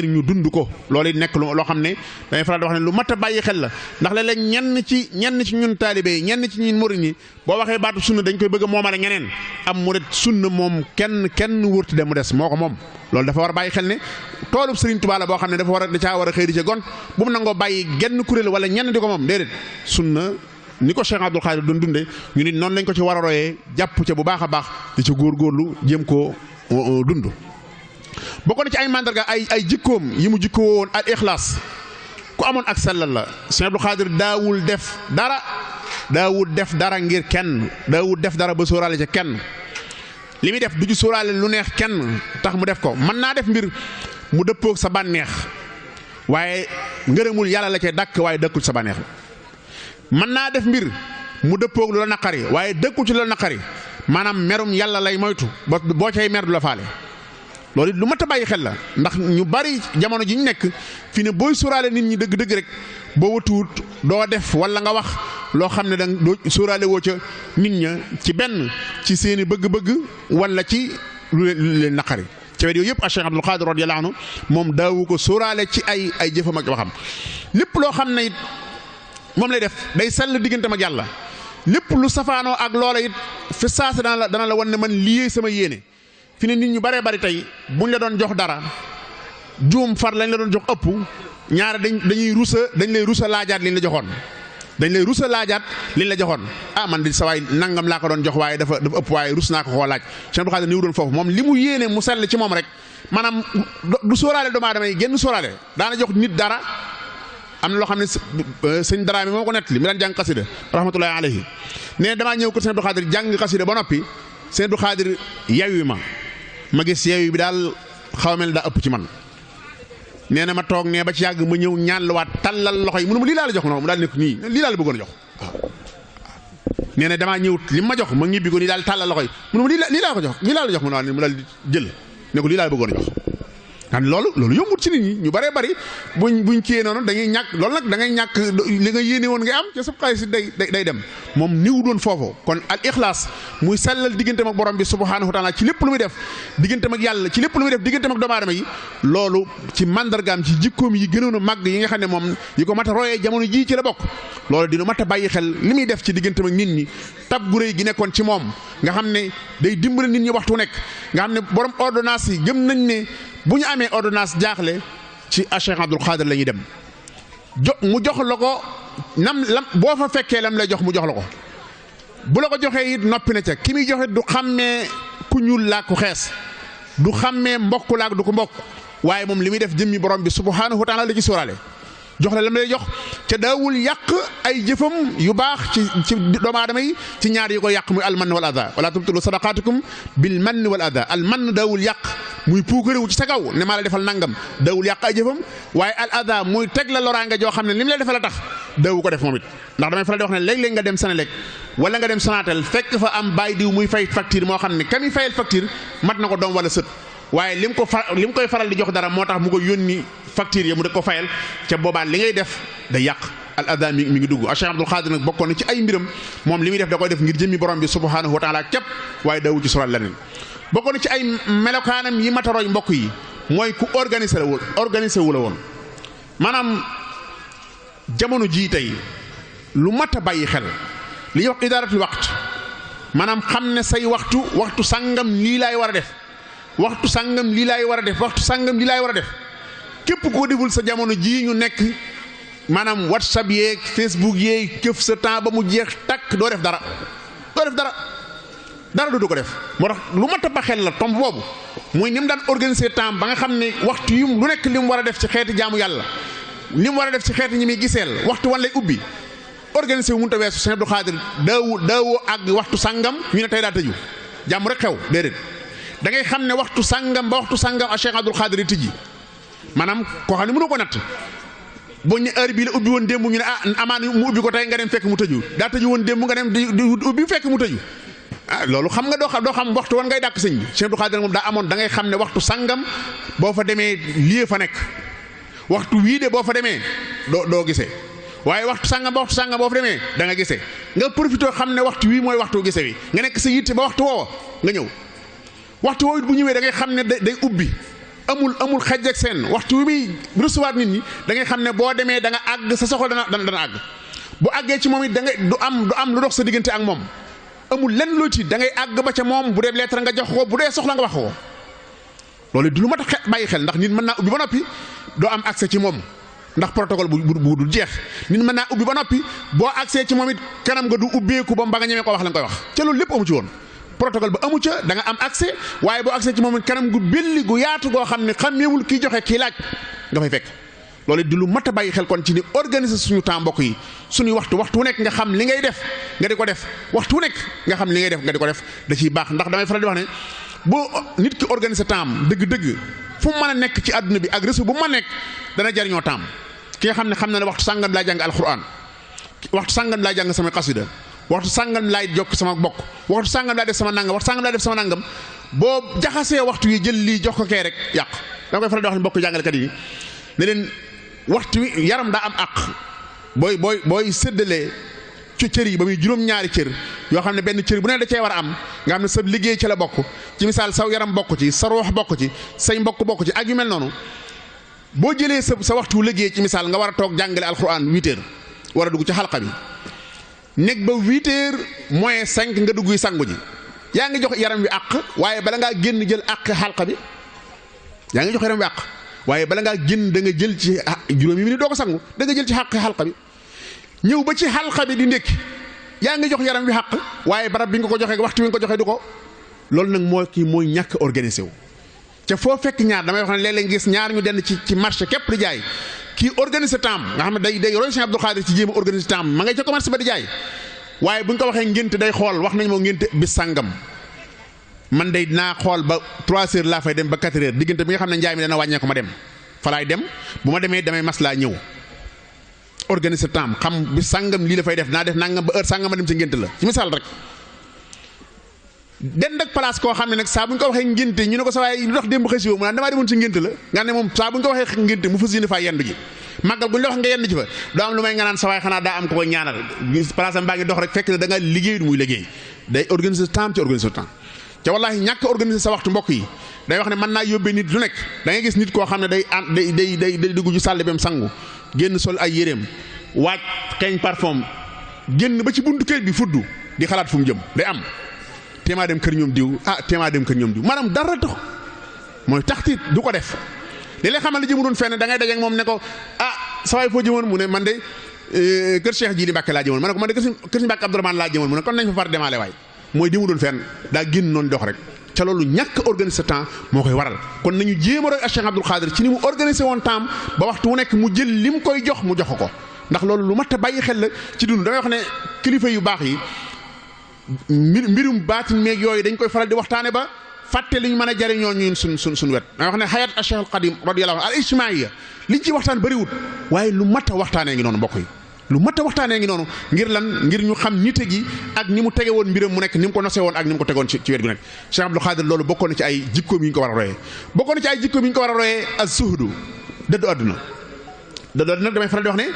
ñu dund ko loolu it nekk loo xam ne dañuy faral di wax ne lu mat a bàyyi xel la ndax léeg-léeg ñenn ci ñun taalibe yi ñenn ci ñun murid ñi boo waxee baatu sunna dañ koy bëgg a moomale ñeneen am murid sunna moom kenn wërti dem mu des moo ko moom loolu dafa war a bàyyi xel ne toolub Sëriñ Tuubaa la boo xam ne da caa war a xëy di ca gont bu mu nangoo bàyyi genn kuréel wala ñenn di ko moom déedéet sunna ni ko Cheikh Abdul Xaadir doon dunde ñu nit noonu lañ ko ci war a royee jàpp ca bu baax a baax di ca góorgóorlu jéem koo dund bokk na ci ay mandarga ay jikkoom yi mu jikkoo woon al ixlaas ku amoon ak sellal la Sëriñ Abdul Xaadir daawul def dara ngir kenn daawul def dara ba sóoraale ca kenn li muy def du ci sóoraale lu neex kenn tax mu def ko mën naa def mbir mu dëppoog sa bànneex waaye ngërëmul yàlla la ca dàkk waaye dëkkul sa bànneex mën naa def mbir mu dëppoog lu la naqari waaye dëkkul ci lu la naqari maanaam merum yàlla lay moytu boo cay mer du la faale loolu lu mat a bàyyi xel la ndax ñu bari jamono ji ñu nekk fi ne booy sóoraale nit ñi dëgg-dëgg rek boo watuwut doo def wala nga wax loo xam ne danga doo sóoraale woo ca nit ña ci benn ci seeni bëgg-bëgg wala ci lu leen naqari ca wet yooyu yëpp a Cheikh Abdul Xaadir radiyallaahu anhu moom daawu ko sóoraale ci ay jëfam ak waxam lépp loo xam ne it moom lay def day sell digganteem ak yàlla lépp lu safaanoo ak loola it fi saasa dana la wan ne man lii sama yéene fi ne nit ñu baree bari tey buñ la doon jox dara juum far lañ la doon jox ëpp ñaare dañ lay rusa laajaat liñ la joxoon man di sa waay nangam laa ko doon jox waaye dafa ëpp waaye rus naa ko koo laaj Cheikh Abdou Khadre niwu doon foofu moom li mu yéene mu sell ci moom rek maanaam du sóoraale doomu aadama yi génn sóoraale daana jox nit dara am na loo xam ne sëñ Daraame moo ko nettali mi daan jàng xasida rahmatullahi alayhi nee damaa ñëw ko sëñ Abdou Khadir jàng xasida ba noppi sëñ Abdou Khadir yewwi ma gis yewwi bi daal xaw mel daa ëpp ci man nee na ma toog nee ba ci yàgg ma ñëw ñaan la waat tallal loxo yi mu ne ma lii laa la jox mu daal nekk nii lii laa la bëggoon a jox waaw nee na damaa ñëw li ma jox ma ñibbi ko nii daal tàllal loxo yi mu ne ma lii laa ko jox lii laa la jox mu daal jël ne ko lii laa la bëggoon a jox xam loolu yombut ci nit ñi ñu bëree bëri buñ ciyee noonu dañuy ñàkk loolu nag da ngay ñàkk li nga yéene woon nga am ca sab xaalis day dem moom niw doon foofu kon al ixlaas muy sellal digganteem ak borom bi subhanahu wa taala ci lépp lu muy def digganteem ak yàlla ci lépp lu muy def digganteem ak doomu aadama yi loolu ci mandargaam ci jikkoom yi gënoon a màgg yi nga xam ne moom yi ko mat a royee jamono jii ci la bokk loolu dina mat a bàyyi xel li muy def ci digganteem ak nit ñi tab gu réy gi nekkoon ci moom nga xam ne day dimbale nit ñi waxtu nekk nga xam ne borom ordonnance yi gëm nañ ne bu ñu amee ordonnance jaaxle ci Cheikh Abdoul Khadir la ñuy dem mu jox la ko lam boo fa fekkee lam lay jox mu jox la ko bu la ko joxee it noppi na ca ki muy joxe du xàmmee ku ñuul laa ku xees du xàmmee mbokk laa du ko mbokk waaye moom li muy def jëmmi borom bi subhanahu wa taala la ci sóoraale jox la lam lay jox ca daawul yàq ay jëfam yu baax ci doomu aadama yi ci ñaar yi ko yàq muy almann wal ada wala tubtilu sadaqaatikum bil mann wal ada almann daawul yàq muy puukarewu ci sa kaw ne maa la defal nangam daawul yàq ay jëfam waaye al ada muy teg la loraange joo xam ne li mu lay defal a tax daawu ko def moom it ndax damay faral di wax ne léeg-léeg nga dem Senelec wala nga dem Sonatel fekk fa am bàyyi diw muy fay facture moo xam ne ka muy fayal facture mat na ko doom wala sët waaye li mu koy faral di jox dara moo tax mu ko yónni facture yi mu de ko fayal ca boobaa li ngay def day yàq al ada mi ngi dugg Cheikh Abdoul Khadir nag bokkoon na ci ay mbiram moom li muy def da koy def ngir jëmmi borom bi subhanahu wa taala képp waaye daawul ci soral leneen bokkoon na ci ay melokaanam yi mataroy mbokk yi mooy ku organisé wu la woon maanaam jamono jii tey lu mat a bàyyi xel li ñuy wax idaaratul waqt maanaam xam ne say waxtu sangam lii laay war a def waxtu sangam lii laay war a def waxtu sangam lii laay war a def képp koo deful sa jamono jii ñu nekk maanaam whatsapp yeeg facebook yeeg këf sa temps ba mu jeex takk doo def dara du ko def moo tax lu mat a ba xel la tomb boobu muy ni mu daan organiser temps ba nga xam ne waxtu yu lu nekk li mu war a def ci xeeti jaamu yàlla li mu war a def ci xeeti ñi muy giseel waxtu wan lay ubbi organiser wu mënut a weesu Sëñ Abdou Khadir daawoo àgg waxtu sangam ñu ne tey daa tëju jàmm rek xew déedéet da ngay xam ne waxtu sangam ba waxtu sangam ak Cheikh Abdoul Khadir yi tëji maanaam koo xam ne mënoo ko natt boo ñu heure bii la ubbi woon démb ñu ne amaan mu ubbi ko tey nga dem fekk mu tëju daa tëju woon démb nga dem di ubbi fekk mu tëju loolu xam nga doo xam waxtu wan ngay dàq sëñ bi Cheikh Abdou Khadir moom daa amoon da ngay xam ne waxtu sangam boo fa demee lii fa nekk waxtu wii de boo fa demee doo gisee waaye waxtu sangam ba waxtu sangam boo fa demee da nga gisee nga profité xam ne waxtu wii mooy waxtu gisee wi nga nekk sa yitte ba waxtu woowa nga ñëw waxtu woowu bu ñëwee da ngay xam ne day ubbi amul xaj ak seen waxtu wi muy recevoir nit ñi da ngay xam ne boo demee da nga àgg sa soxla dana àgg bu àggee ci moom it da ngay du am lu dox sa diggante ak moom amul lenn loo ci da ngay àgg ba ca moom bu dee lettre nga jox ko bu dee soxla nga wax ko loolu du lu mat a bàyyi xel ndax nit mën naa ubbi ba noppi doo am accès ci moom ndax protocole bu dul jeex nit mën naa ubbi ba noppi boo accès ci moom it kanam nga du ubbeeku ba nga ñemee ko wax la nga koy wax ca loolu lépp amu ci woon protocole ba amu ca da nga am accès waaye boo accès ci moom it kanam gu belli gu yaatu goo xam ne xàmmeewul kii joxe kii laaj nga fay fekk loolu di lu mat a bàyyi xel kon ci ni organiser suñu temps mbokk yi suñuy waxtu wu nekk nga xam li ngay def nga di ko def waxtu wu nekk nga xam li ngay def nga di ko def da ciy baax ndax damay faral di wax ne boo nit ki organiser temps dëgg-dëgg fu mu mën a nekk ci àdduna bi ak réseau bu mu mën a nekk dana jariñoo temps ki nga xam ne waxtu sàngam laa jàng alquran waxtu sàngam laa jàng sama xasida waxtu sàngam laay jokk sama bokk waxtu sàngam laa def sama nangam waxtu sàngam laa def sama nangam boo jaxasee waxtu yi jël lii jox ko kee rek yàq da koy faral di wax ne mbokk jàngalekat yi ne leen waxtu wi yaram daa am àq booy séddalee ci cër yi ba muy juróom-ñaari cër yoo xam ne benn cër bu ne da cee war a am nga xam ne sa liggéey ci la bokk ci misaal saw yaram bokk ci sa ruux bokk ci say mbokk bokk ci ak yu mel noonu boo jëlee sa waxtu liggéey ci misaal nga war a toog jàngale alxuraan 8 heures war a dugg ci xalqa bi nekk ba 8 heures moins 5 nga dugg sangu ji yaa ngi jox yaram wi àq waaye bala ngaa génn jël àq xalqa bi yaa ngi jox yaram wi àq waaye bala ngaa génn da nga jël ci juróomi minute doo ko sangu da nga jël ci xàq xalqa bi ñëw ba ci xalqa bi di ndékki yaa ngi jox yaram wi xàq waaye barab bi nga ko joxee waxtu wi nga ko joxee du ko loolu nag mooy ñàkk organisé wu ca foo fekk ñaar damay wax ne léeg-léeg gis ñaar ñu denn ci marché képp di jaay kii organiser temps nga xam ne day roy Sëñ Abdou Khadir ci jéem a organiser temps ma ngay ca commerce ba di jaay waaye bu ñu ko waxee ngénte day xool wax nañ moo ngénte bis sàngam man day dinaa xool ba 3 heures laa fay dem ba 4 heures diggante bi nga xam ne njaay mi dana wàññeeku ma dem fa laay dem bu ma demee damay mas laa ñëw organiser temps xam bis sàngam lii la fay def naa def nangam ba heure sàngam ma dem ci ngénte la ci misaal rek den ak place koo xam ne nag saa bu ñu ko waxee ngénte ñu ne ko sa waaye lu tax démb xëy si woo mu naan damaa demoon ci ngénte la nga ne moom saa bu ñu ko waxee ngénte mu fas yéene faa yendu ji màggal bu ñu la wax nga yendu ji fa doo am lu may nga naan sa waay xanaa daa am ko koy ñaanal place am baa ngi dox rek fekk ne da nga liggéey du muy liggéey day organiser temps ci organiser temps ca wallaahi ñàkk organiser sa waxtu mbokk yi day wax ne mën naa yóbbee nit lu nekk da ngay gis nit koo xam ne day dugg ci salle bem sangu génn sol ay yéreem waaj xeeñ parfum génn ba ci buntu kër bi fudd di xalaat fu mu jëm day am téemaa dem kër ñoom diw téemaa dem kër ñoom diw maanaam dara tax mooy taxtit du ko def li lay xamal ne jëmu doon fenn da ngay dajeek moom ne ko sa waay foo jëmoon mu ne man de kër Cheikh Jili Mbàkke laa jëmoon ma ne ko man de kër Sëñ Mbàkke Abdourahmane laa jëmoon mu ne kon nañ fa far demaale waay mooy jëmu doon fenn daa génn noonu dox rek ca loolu ñàkk organiser temps moo koy waral kon nañu jéem a roy ak Cheikh Abdoul Khadir ci ni mu organiser woon temps ba waxtu wu nekk mu jël li mu koy jox mu jox ko ndax loolu lu mat a bàyyi xel la ci dund damay wax ne kilifa yu baax yi mbirum baatin meeg yooyu dañ koy faral di waxtaane ba fàtte li ñu mën a jariñoo ñun suñ wet damay wax ne xayaat Cheikh al Qadim radiyallahu anhu al ijtimaaiya liñ ci waxtaan bëriwut waaye lu mat a waxtaanee ngi noonu mbokk yi lu mat a waxtaanee ngi noonu ngir lan ngir ñu xam nite gi ak ni mu tege woon mbiram mu nekk ni mu ko nosee woon ak ni mu ko tegoon ci wet gu nekk Cheikh Abdou Khadir loolu bokkoon na ci ay jikkoom yi ñu ko war a royee bokkoon na ci ay jikkoom yi ñu ko war a royee az-zuhdu dëddu àdduna damay faral di wax ne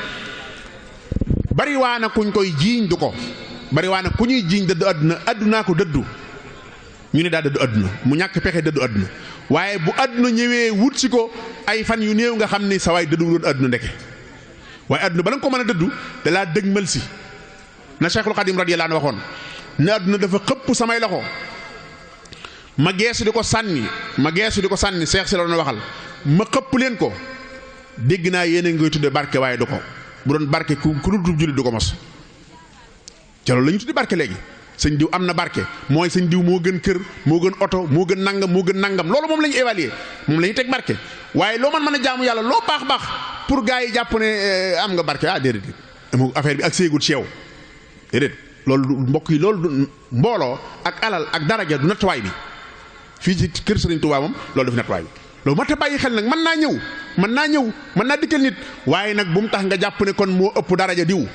bari waa na kuñ koy jiiñ du ko bari waa na ku ñuy jiiñ dëddu àddunaa ko dëddu ñu ne daa dëddu àdduna mu ñàkk pexe dëddu àdduna waaye bu àdduna ñëwee wut si ko ay fan yu néew nga xam ni sa waay dëddu doon àdduna ndeke waaye àdduna bala nga ko mën a dëddu da laa dëgmal si na Cheikhul Khadim radiyallahu anhu waxoon ne àdduna dafa xëpp samay loxo ma geesu di ko sànni Cheikh si la doon waxal ma xëpp leen ko dégg naa yéen a ngi koy tudde barke waaye du ko bu doon barke ku dul jullit du ko mos ca loolu la ñu tudde barke léegi sëñ diw am na barke mooy sëñ diw moo gën kër moo gën oto moo gën nangam loolu moom la ñu évaluer moom la ñu teg barke waaye loo mën a jaamu yàlla loo baax pour gars yi jàpp ne am nga barke déedéet affaire bi ak séegul ci yow déedéet loolu mbokk yi loolu du mbooloo ak alal ak daraja du nattuwaay bi fii ci kër Sëriñ Tuubaa moom loolu def nattuwaay bi loolu mat a bàyyi xel nag mën naa dikkal nit waaye nag bu mu tax nga jàpp ne kon moo ëpp daraja diw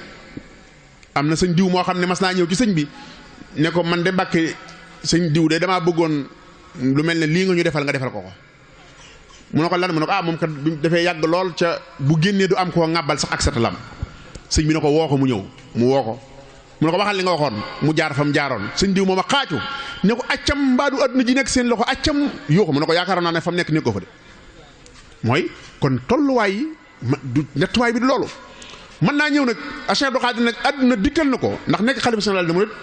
am na sëñ diw moo xam ne mas naa ñëw ci sëñ bi ne ko man de Mbàkke sëñ diw de damaa bëggoon lu mel ne lii nga ñu defal nga defal ko mu ne ko lan mu ne ko moom kat bi dafay yàgg lool ca bu génnee du am koo ŋàbbal sax ak satalam sëñ bi ne ko woo ko mu ñëw mu woo ko mu ne ko waxal li nga waxoon mu jaar fa mu jaaroon sëñ diw moom a xaaju ne ko accam mbaadu àdduna ji nekk seen loxo accam yoo ko mu ne ko yaakaaroon naa ne fa mu nekk nekk ko fa de mooy kon tolluwaay yi du nettuwaay bi du loolu mën naa ñëw nag Cheikh Abdou Khadir nag àdduna dikkal na ko ndax nekk xalifa général des mourides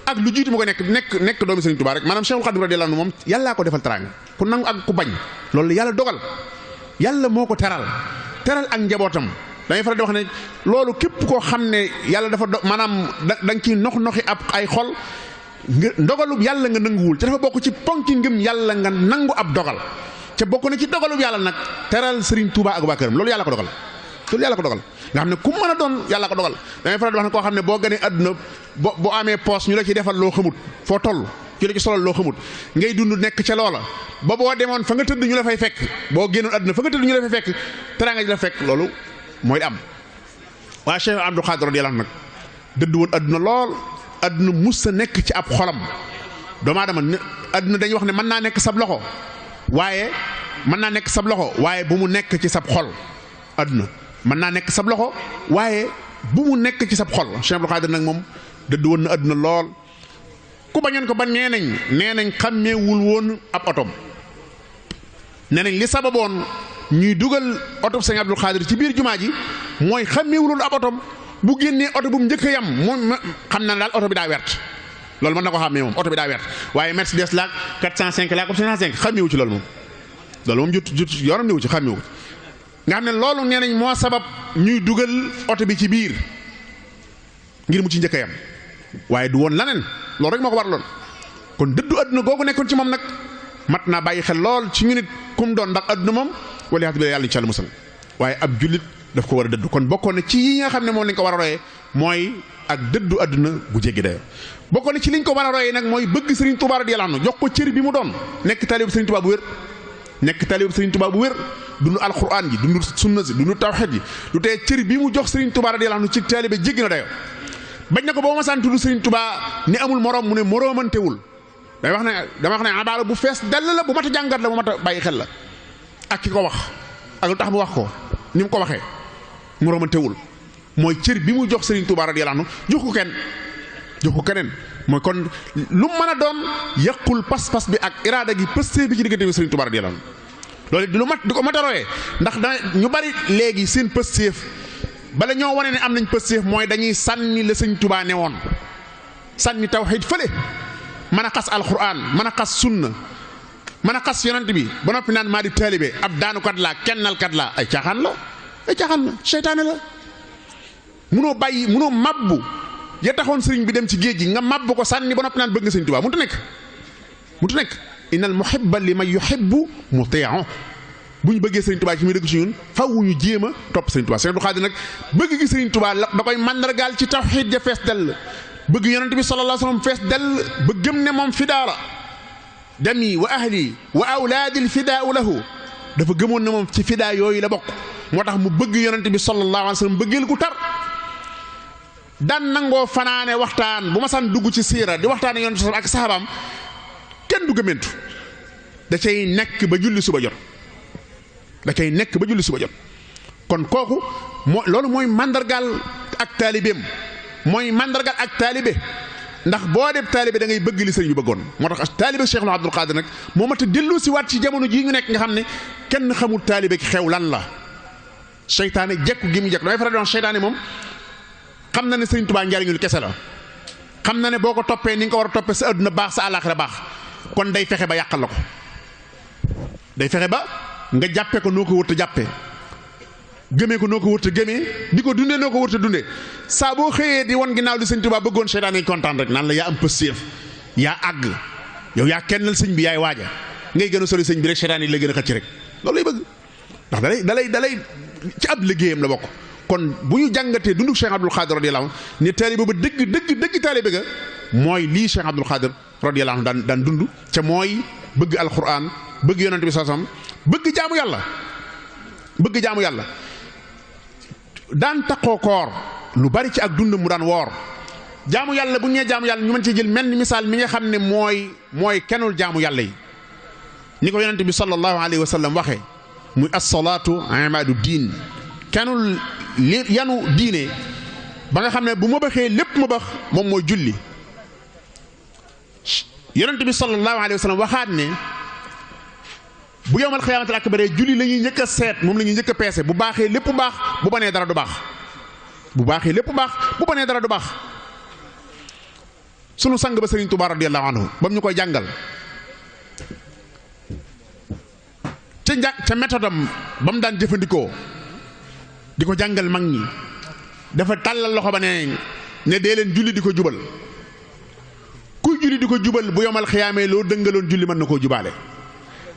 ak lu jiitu mu ko nekk doomi Sëriñ Tuubaa rek maanaam Cheikhul Khadim radiyallahu anhu moom yàllaa ko defal teraanga ku nangu ak ku bañ loolu yàlla dogal yàlla moo ko teral ak njabootam dañuy faral di wax ne loolu képp koo xam ne yàlla dafa maanaam da nga ciy noxi ab ay xol nga dogalub yàlla nga nanguwul ca dafa bokk ci ponki ngëm yàlla nga nangu ab dogal ca bokk na ci dogalub yàlla nag teral Sëriñ Tuubaa ak waa këram loolu yàlla ko dogal nga xam ne ku mën a doon yàlla ko dogal damay faral di wax ne koo xam ne boo gënee àdduna boo amee poos ñu la ci defal loo xamut foo toll ci la ci solal loo xamut ngay dund nekk ca loola ba boo demoon fa nga tëdd ñu la fay fekk boo génnoon àdduna fa nga tëdd ñu la fay fekk teraanga ji la fekk loolu mooy am waa Cheikh Abdou Khadir radiyallahu anhu nag dëdd woon àdduna lool àdduna mus sa nekk ci ab xolam doomu aadama àdduna dañuy wax ne mën naa nekk sab loxo waaye bu mu nekk ci sab xol àdduna mën naa nekk sab loxo waaye bu mu nekk ci sab xol Cheikh Abdou Khadir nag moom dëdd woon na àdduna lool ku bañoon ko ba nee nañ xàmmeewul woon ab otom nee nañ li sababoon ñuy dugal oto Sëñ Abdou Khadir ci biir jumaa ji mooy xàmmeewul woon ab otom bu génnee oto bu mu njëkk a yam moom xam na daal oto bi daa wert loolu mën na ko xàmmee moom oto bi daa wert waaye Mercedes laak 405 laak 505 xàmmeewu ci loolu moom jut yoonam newu ci xàmmeewu nga xam ne loolu nee nañ moo sabab ñuy dugal oto bi ci biir ngir mu ci njëkk a yam waaye du woon laneen loolu rek moo ko waraloon kon dëddu àdduna googu nekkoon ci moom nag mat naa bàyyi xel lool ci ñu nit kum doon ndax àdduna moom wala bi yàlla ci Yàlla musal waaye ab jullit daf ko war a dëddu. kon bokkoon na ci yi nga xam ne moom lañ ko war a royee mooy ak dëddu àdduna bu jéggi dayo bokkoon na ci liñ ko war a royee nag mooy bëgg Serigne Touba radiyallahu anhu jox ko cër bi mu doon nekk taalibu Serigne Touba bu wér nekk taalibu Serigne Touba bu wér dund alquran ji dund sunna si dund tawhid ji lu tee cër bi mu jox Serigne Touba radiyallahu anhu ci taalibe jéggi na dayo bañ na ko boo ma sant tudd Serigne Touba ni amul morom mu ne moromantewul dama wax ne abaara bu fees dell la bu mat a jàngat la bu mat a bàyyi xel la ak ki ko wax ak lu tax mu wax ko ni mu ko waxee moromantewul mooy cër bi mu jox Serigne Touba radiyallahu anhu jox ko keneen mooy kon lu mën a doon yàqul pas-pas bi ak iraada gi pëste bi ci diggante bi Serigne Touba radiyallahu anhu loolu di lu mat di ko mat a royee ndax ñu bari léegi seen pësteef bala ñoo wane ne am nañ pësteef mooy dañuy sànni la Serigne Touba ne woon sànni tawhid fële mën a xas alquran mën a xas sunna mën a xas yonent bi ba noppi naan maa di taalibe ab daanukat laa kennalkat laa ay caaxaan la seytaane la munoo bàyyi munoo mabbu ya taxoon sëriñ bi dem ci géej gi nga mabbu ko sànni ba noppi naan bëgg nga Sëriñ Tuubaa mënut a nekk innal muhibba liman yuhibbu muti'u bu ñu bëggee Sëriñ Tuubaa ci muy dëgg ci ñun faw ñu jéem a topp Sëriñ Tuubaa Sëriñ Abdou Khadre nag bëgg gi Sëriñ Tuubaa da koy màndargaal ci tawhiid ja fees dell bëgg yonent bi sallallahu alayhi wa sallam fees dell ba gëm ne moom fidaa la dami wa ahli wa awlaadil fidaau lahu dafa gëmoon ne moom ci fidaa yooyu la bokk moo tax mu bëgg yonent bi sallallahu alayhi wa sallam bëggeel gu tar daan nangoo fanaane waxtaan bu ma san dugg ci siira di waxtaane yonent bi ak sahabaam kenn du gëmentu da cay nekk ba julli suba jot kon kooku loolu mooy mandargaal ak taalibeem mooy mandargaal ak taalibe ndax boo def taalibe da ngay bëgg li sëriñ bi bëggoon moo tax taalibe Cheikh Abdou Khadre nag moo mat a dellu si waat ci jamono jii ñu nekk nga xam ne kenn xamul taalibe ki xew lan la seytaane jekku gi mu jekku damay faral di wax seytaane moom xam na ne Sëriñ Tuubaa njariñul kese la xam na ne boo ko toppee ni nga ko war a toppee sa àdduna baax sa àllaaxira baax kon day fexe ba yàqal la ko day fexe ba nga jàppee ko noo ko wërta jàppee gëmee ko noo ko wërta gëmee di ko dundee noo ko wërta dundee saa boo xëyee di won ginnaaw li Sëriñ Tuubaa bëggoon seytaane yi kontaan rek naan la yaa am pëstéef yaa àgg yow yaa kennal sëñ bi yaay waaja ngay gën a sori sëñ bi rek seytaane yi la gën a xëcc rek loolu lay bëgg ndax dalay ci ab liggéeyam la bokk kon bu ñu jàngatee dunduk Cheikh Abdou Khadre radiyallahu anhu ne taalibe ba dëgg taalibe ga mooy lii Cheikh Abdou Khadre radiyallahu anhu daan dund ca mooy bëgg alquran bëgg yonent bi sallallahu alayhi wasallam bëgg jaamu yàlla daan taqoo koor lu bari ci ak dund mu daan woor jaamu yàlla bu ñu nee jaamu yàlla ñu mën ci jël menn misaal mi nga xam ne mooy kenul jaamu yàlla yi ni ko yonent bi sallallahu alayhi wa sallam waxee muy as-salaatu imaadu diin kenul yanu diine ba nga xam ne bu ma baxee lépp ma bax moom mooy julli yonent bi sallallahu alayhi wa sallam waxaat ne bu yowmal xiyaamatil akbar julli la ñuy njëkk a seet moom la ñuy njëkk a peese bu baaxee lépp baax bu banee dara du baax bu baaxee lépp baax bu banee dara du baax sunu sang ba Sëriñ Tuubaa radiyallahu anhu ba mu ñu koy jàngal ca méthode am ba mu daan jëfandikoo di ko jàngal mag ñi dafa tàllal loxo ba ne dee leen julli di ko jubal kuy julli di ko jubal bu yomal xiyaamee loo dëngaloon julli mën na koo jubaale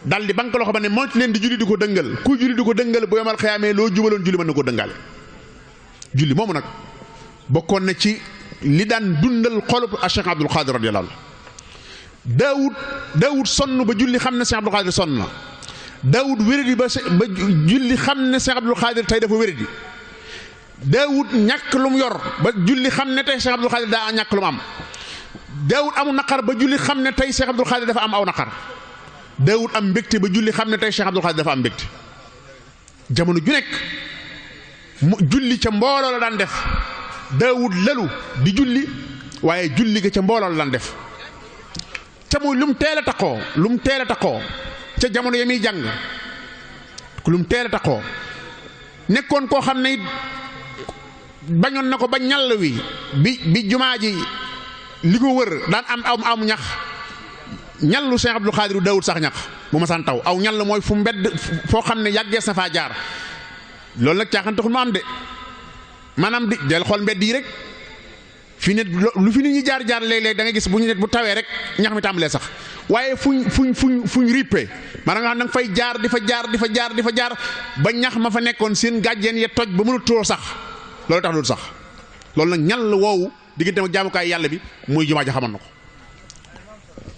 dal di bank loxo ba ne moytu leen di julli di ko dëngal kuy julli di ko dëngal bu yomal xiyaamee loo jubaloon julli mën na koo dëngaale julli moomu nag bokkoon na ci li daan dundal xolub a Cheikh Abdou Khadre radiyallahu anhu daawut sonn ba julli xam ne Cheikh Abdou Khadre sonn na daawut wéradi ba julli xam ne Cheikh Abdou Khadre tey dafa wéradi daawut ñàkk lu mu yor ba julli xam ne tey Cheikh Abdou Khadre daa ñàkk lu mu am daawut amu naqar ba julli xam ne tey Cheikh Abdou Khadre dafa am aw naqar daawut am mbégte ba julli xam ne tey Cheikh Abdou Khadre dafa am mbégte jamono ju nekk mu julli ca mbooloo la daan def daawut lalu di julli waaye julli ga ca mbooloo la daan def ca muy lu mu teel a taqoo ca jamono ya muy jàng lu mu teel a taqoo nekkoon koo xam ne it bañoon na ko ba ñàll wi bi jumaa ji li ko wër daan am ñax ñallu Cheikh Abdou Khadre daawut sax ñax bu ma saan taw aw ñall mooy fu mbedd foo xam ne yàggees na faa jaar loolu nag caaxaan taxul mu am de maanaam di del xool mbedd yi rek fi ne lu fi nit ñi jaar léeg-léeg da nga gis bu ñu net bu tawee rek ñax mi tàmbalee sax waaye fuñ rippee maanaam nga xam da nga fay jaar di fa jaar ba ñax ma fa nekkoon seen gàjjeen ya toj ba mënu too sax loolu tax loolu sax loolu nag ñal woowu diggante ak jaamukaay yàlla bi muy jumaa ja xamal na ko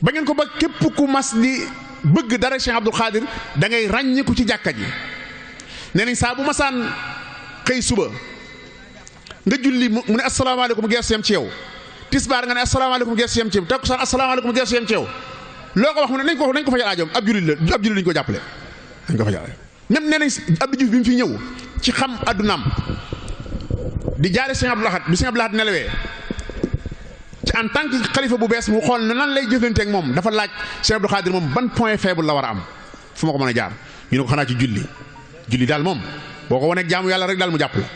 ba ngeen ko ba képp ku mas di bëgg dara Cheikh Abdoul Khadir da ngay ràññiku ci jàkka ji nee nañ saa bu masaan xëy suba nga julli mu ne asalaamaaleykum geesu yam ci yow tisbaar nga ne asalaamaaleykum geesu yam ci yow takkusaan asalaamaaleykum geesu yam ci yow loo ko wax mu ne nañ ko fajal aajoom ab jullit lañ ko jàppale nañ ko fajal même nee nañ Abdou Diouf bi mu fi ñëw ci xam addunaam di jaare Cheikh Abdoul Ahad bi Cheikh Abdoul Ahad nelawee ci en tant que xalifa bu bees mu xool ne nan lay jëflante ak moom dafa laaj Cheikh Abdoul Khadir moom ban point faible la war a am fu ma ko mën a jaar ñu ne ko xanaa ci julli daal moom boo ko wanee jaamu yàlla rek daal mu jàpp la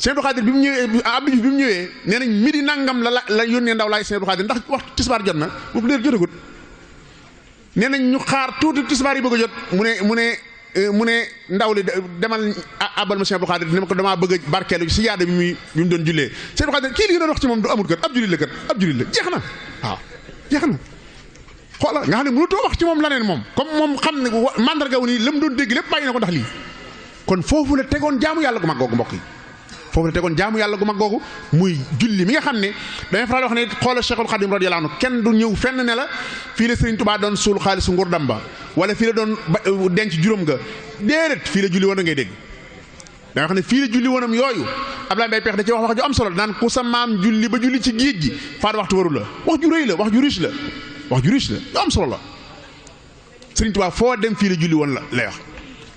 Cheikh Abdoul Khadir bi mu ñëwee Abdou Diouf bi mu ñëwee nee nañ midi nangam la yónnee ndaw laaj Cheikh Abdoul Khadir ndax waxtu tisbaar jot na bu leer jotagut nee nañ ñu xaar tuuti tisbaar yi bëgg a jot mu ne ndaw li demal abal ma Cheikh Abdoul Khadir ne ma ko damaa bëgg a barkeelu si yaada bi mu doon jullee Cheikh Abdoul Khadir kii li nga doon wax ci moom du amul kat ab jullit la jeex na waaw jeex na xoola nga xam ne mënutoo wax ci moom laneen moom comme moom xam ne mandarga wu nii la mu doon dégg lépp bàyyi na ko ndax lii kon foofu la tegoon jaamu yàlla gu mag googu mbokk yi foofu la tegoon jaamu yàlla gu mag googu muy julli mi nga xam ne damay faral wax ne xoola Cheikhul Khadim radiyallahu anhu kenn du ñëw fenn ne la fii la Serigne Touba doon suul xaalisu ngurdam ba wala fii la doon denc juróom nga déedéet fii la julli woon a ngay dégg da nga xam ne fii la julli woonam yooyu Abdoulaye Mbaye Peex da ci wax ju am solo naan ku sa maam julli ba julli ci géej gi faat waxtu waru la wax ju rëy la wax ju riche la lu am solo la Serigne Touba foo dem fii la julli woon la lay wax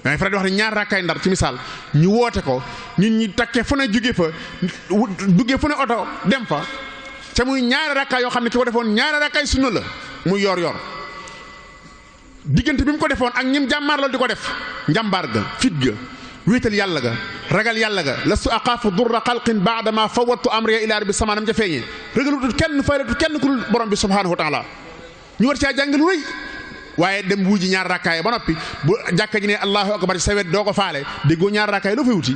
dangay faral di wax ne ñaar rakkaay Ndar ci misaal ñu woote ko nit ñi takke fu ne jóge fa duggee fu ne oto dem fa ca muy ñaari rakkaay yoo xam ne ki ko defoon ñaari rakkaay sunna la muy yor diggante bi mu ko defoon ak ñim jàmmaar loolu di ko def njàmbaar ga fit ga wéetal yàlla ga ragal yàlla ga lastu aqaafu durra xalqin baadama fawattu amriya ila rabbi samaanam ca feeñee ragalutul kenn faylatu kenn ku dul borom bi subhanahu wa taala ñu war caa jàng lu rëy waaye dem wuuji ñaar rakkaay ba noppi bu jàkka ji ne allahu akbar sa wet doo ko faale déggoo ñaar rakkaay loo fay wuti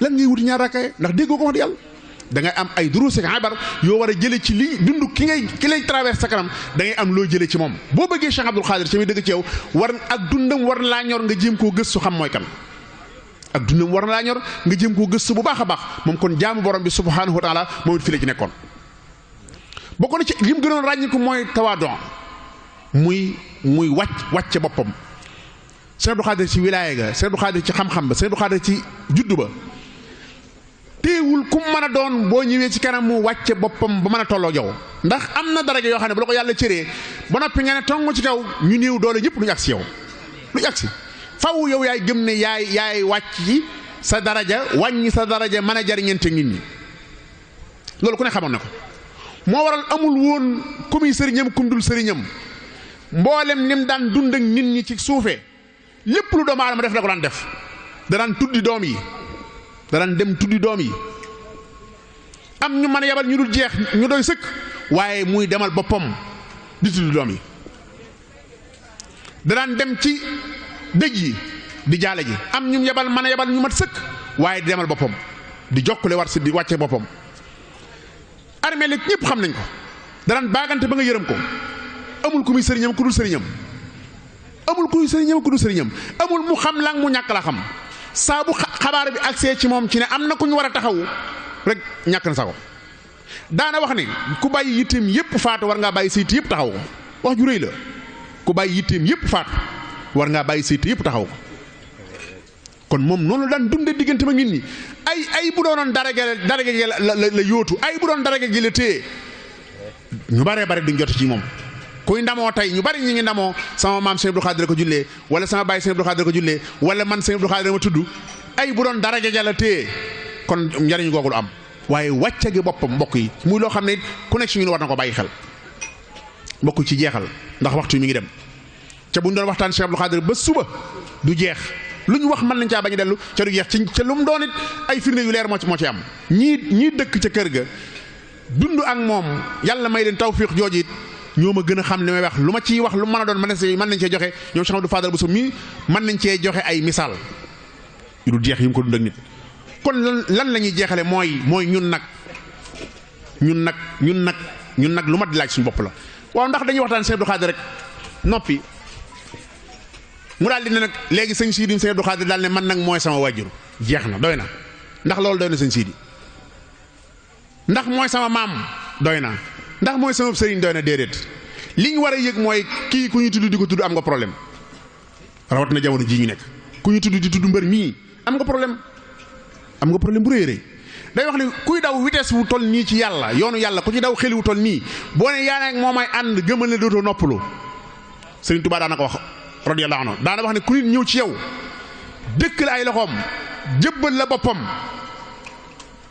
lan ngay wuti ñaar rakkaay ndax déggoo ko wax di yàlla da ngay am ay duruus ak ibar yoo war a jële ci lii dund ki lay traverse sa kanam da ngay am loo jële ci moom boo bëggee Cheikh Abdoul Khadir ci muy dëgg ci yow war ak dundam war laa ñor nga jéem koo gëstu xam mooy kan ak dundam war na laa ñor nga jéem koo gëstu bu baax a baax moom kon jaamu borom bi subhanahu wa taala moom it fi la ci nekkoon bokk na ci li mu gënoon ràññi ko mooy tawaadon muy wàcce boppam Cheikh Abdoul Khadir ci wilaaya ga Cheikh Abdoul Khadir ci xam-xam ba Cheikh Abdoul Khadir ci juddu ba téewul ku mën a doon boo ñëwee ci kanam mu wàcce boppam ba mën a tolloo yow ndax am na daraja yoo xam ne bu la ko yàlla cëree ba noppi nga ne tong ci kaw ñu néew doole ñëpp duñu agsi yow duñu agsi faw yow yaay gëm ne yaay wàcc ci sa daraja wàññi sa daraja mën a jariñante nit ñi loolu ku ne xamoon na ko moo waral amul woon ku muy sëriñam kum dul sëriñam mboolem nim daan dund ak nit ñi ci suufee lépp lu doomu aadama def la ko daan def da daan tuddi doom yi da daan dem tuddi doom yi am ñu mën a yabal ñu dul jeex ñu doy sëkk waaye muy demal boppam di tuddi doom yi da daan dem ci dëj yi di jaale ji am ñu yabal mën a yabal ñu mat sëkk waaye di demal boppam di jokkule war si di wàcce boppam armée léegi ñëpp xam nañ ko da daan baagante ba nga yërëm ko amul ku muy sëriñam ku dul sëriñam amul kuy sëriñam ku dul sëriñam amul mu xam lang mu ñàkk la xam saa bu xabaar bi accès ci moom ci ne am na ku ñu war a taxaw rek ñàkk na sago daana wax ne ku bàyyi yitteem yépp faatu war ngaa bàyyi saytu yépp taxaw ko wax ju rëy la ku bàyyi yitteem yépp faatu war ngaa bàyyi saytu yépp taxaw ko kon moom noonu daan dunde diggante ma nit ñi ay bu doonoon darage gi la yóotu ay bu doon darage gi la téye ñu baree bare duñ jot ci moom kuy ndamoo tey ñu bari ñi ngi ndamoo sama maam Sëñ Abdou Khadir ko jullee wala sama baay Sëñ Abdou Khadir ko jullee wala man Sëñ Abdou Khadir ma tudd ay bu doon dara ja la téye kon njariñ googu du am waaye wàcce gi boppam mbokk yi muy loo xam ne ku nekk si ñun war na ko bàyyi xel mbokk ci jeexal ndax waxtu mi ngi dem ca bu ñu doon waxtaan Sëñ Abdou Khadir ba suba du jeex lu ñu wax mën nañ caa bañ a dellu ca du jeex ci ca lu mu doon it ay firnde yu leer moo ci am ñii dëkk ca kër ga dund ak moom yàlla may leen tawfiq jooju it ñoo ma gën a xam li may wax lu ma ciy wax lu mën a doon mën nañ cee joxe ñoom Cheikh Abdou Fadal Bousso mii mën nañ cee joxe ay misaal yu dul jeex yi mu ko dund ak nit kon lan la ñuy jeexale mooy ñun nag ñun nag lu mat di laaj suñu bopp la. waaw ndax dañuy waxtaan sëñ Abdou Khadre rek noppi mu daal di ne nag léegi sëñ Sidi sëñ Abdou Khadre daal ne man nag mooy sama waajur jeex na doy na ndax loolu doy na sëñ Sidi ndax mooy sama maam doy na ndax mooy sama sëriñ doy na déedéet li ñu war a yëg mooy kii ku ñu tudd di ko tudd am nga problème rawat na jamono jii ñu nekk ku ñu tudd di tudd mbër mii am nga problème bu rëy rëy day wax ne kuy daw vitesse wu toll nii ci yàlla yoonu yàlla ku ci daw xeli wu toll nii boo ne yaa nag moo may ànd gëmal ne dootoo noppalu Sëriñ Tuubaa daana ko wax radiyallahu anhu daana wax ne ku nit ñëw ci yow dëkk la ay loxoom jëbbal la boppam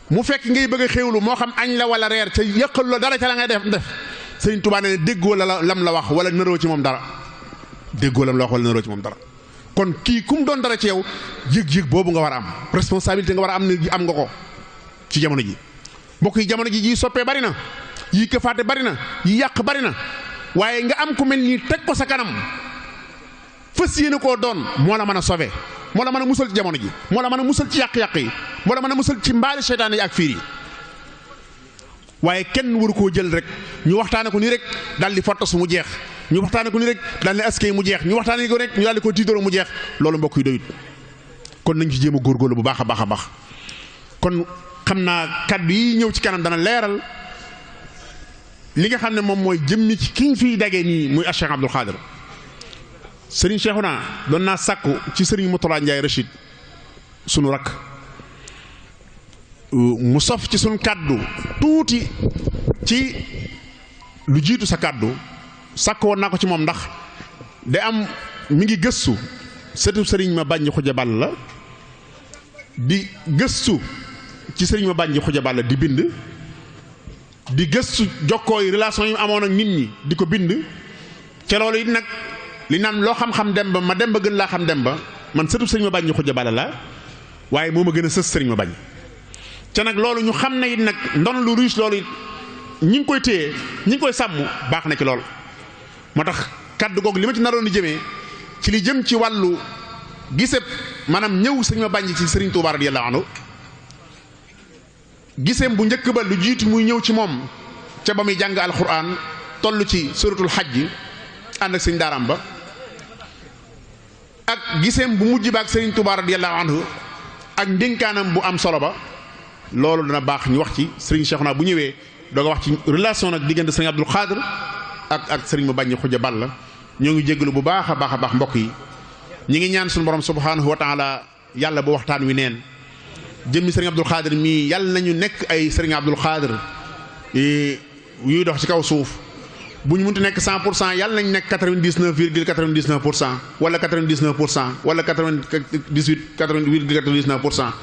mu fekk ngay bëgg a xéewlu moo xam añ la wala reer ca yëqal la dara ca la ngay def Sëriñ Tuubaa ne déggoo la lam la wax wala naroo ci moom dara déggoo lam la wax wala naroo ci moom dara kon kii ku mu doon dara ci yow yëg-yëg boobu nga war a am responsabilité nga war a am ne am nga ko ci jamono ji mbokk yi jamono ji ji soppee bari na yi këfaate bari na yi yàq bari na waaye nga am ku mel nii teg ko sa kanam fas yéene koo doon moo la mën a sauver moo la mën a musal ci jamono ji moo la mën a musal ci yàq-yàq yi moo la mën a musal ci mbaali seytaane yi ak fiir yi waaye kenn waru koo jël rek ñu waxtaane ko nii rek daal di fottasu mu jeex ñu waxtaane ko nii rek daal di askay mu jeex ñu waxtaane ko rek ñu daal di ko tiitaroo mu jeex loolu mbokk yi doyut kon nañ ci jéem a góorgóorlu bu baax a baax a baax kon xam naa kàddu yi ñëw ci kanam dana leeral li nga xam ne moom mooy jëmmi ci ki ñu fiy dagee nii muy Cheikh Abdou Khadre Serigne Cheikhouna doon naa sàkku ci Serigne Moutalla Ndiaye Rachid sunu rakk mu sof ci sunu kàddu tuuti ci lu jiitu sa kàddu sàkku woon naa ko ci moom ndax day am mi ngi gëstu sëtu Serigne ma bàññi xuja ball la di gëstu ci Serigne ma bàññi xuja ball di bind di gëstu jokkoo yi relation yi amoon ak nit ñi di ko bind ca loolu it nag li naan loo xam-xam dem ba ma dem ba gën laa xam dem ba man sëtu Serigne ma bàññi xuja ball la waaye moo ma gën a sës Serigne ma bañ ca nag loolu ñu xam ne it nag ndon lu riche loolu it ñi ngi koy téye ñi ngi koy sàmm baax na ci lool moo tax kaddu googu li ma ci naroon di jëmee ci li jëm ci wàllu giseb maanaam ñëw sëñ ma bàññi ci Serigne Touba radiyallahu anhu giseem bu njëkk ba lu jiitu muy ñëw ci moom ca ba muy jàng alquran toll ci suratul hajj ànd ak sëñ daaram ba ak giseem bu mujj ba ak Serigne Touba radiyallahu anhu ak ndénkaanam bu am solo ba loolu dana baax ñu wax ci Serigne Cheikhouna bu ñëwee doog a wax ci relation nag diggante Serigne Abdou Khadre ak Serigne ma bàññi xuja bal la ñoo ngi jégalu bu baax a baax mbokk yi ñi ngi ñaan suñu borom subhanahu wa taala yàlla bu waxtaan wi neen jëmmi Serigne Abdou Khadre mii yàlla nañu nekk ay Serigne Abdou Khadre yuy dox ci kaw suuf bu ñu mënti nekk 100% yàlla nañ nekk 99,99% wala 99% wala 98,99%.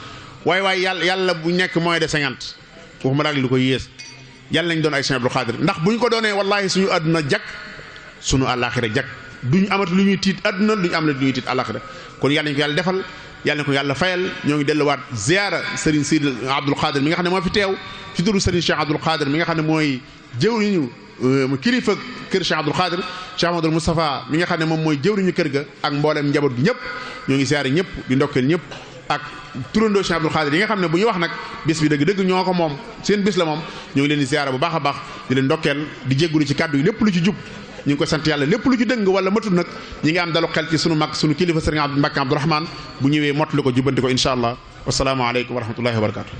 waaye yàlla bu nekk moins de 50 waxuma daal lu ko yées yàlla nañ doon ay Serigne Abdou Khadre ndax bu ñu ko doonee wallaahi suñu àdduna jag suñu àllaaxira jag duñ amati lu ñuy tiit àdduna duñ am lu ñuy tiit àllaaxira kon yàlla nañ ko yàlla defal yàlla nañ ko yàlla fayal ñoo ngi delluwaat ziyaara Serigne Sidi Abdou Khadre mi nga xam ne moo fi teew ci turu Serigne Cheikh Abdou Khadre mi nga xam ne mooy jëwriñu kilifa kër Cheikh Abdou Khadre Cheikh Amadou Moustapha mi nga xam ne moom mooy jëwriñu kër ga ak mboolem njaboot gi ñëpp ñoo ngi ziyaare ñëpp di ndokkeel ñëpp ak turandoo Cheikh Abdou Khadre yi nga xam ne bu ñu wax nag bis bi dëgg-dëgg ñoo ko moom seen bis la moom ñoo ngi leen di ziyaara bu baax a baax di leen ndokkeel di jéggulu ci kàddu yi lépp lu ci jub ñu ngi ko sant yàlla lépp lu ci dëng wala matul nag ñi ngi am dalu xel ci sunu mag sunu kilifa Serigne Mbacke Abdourahmane bu ñëwee mottali ko jubbanti ko incha allah wasalaamualeykum wa rahmatullahi wa barakatu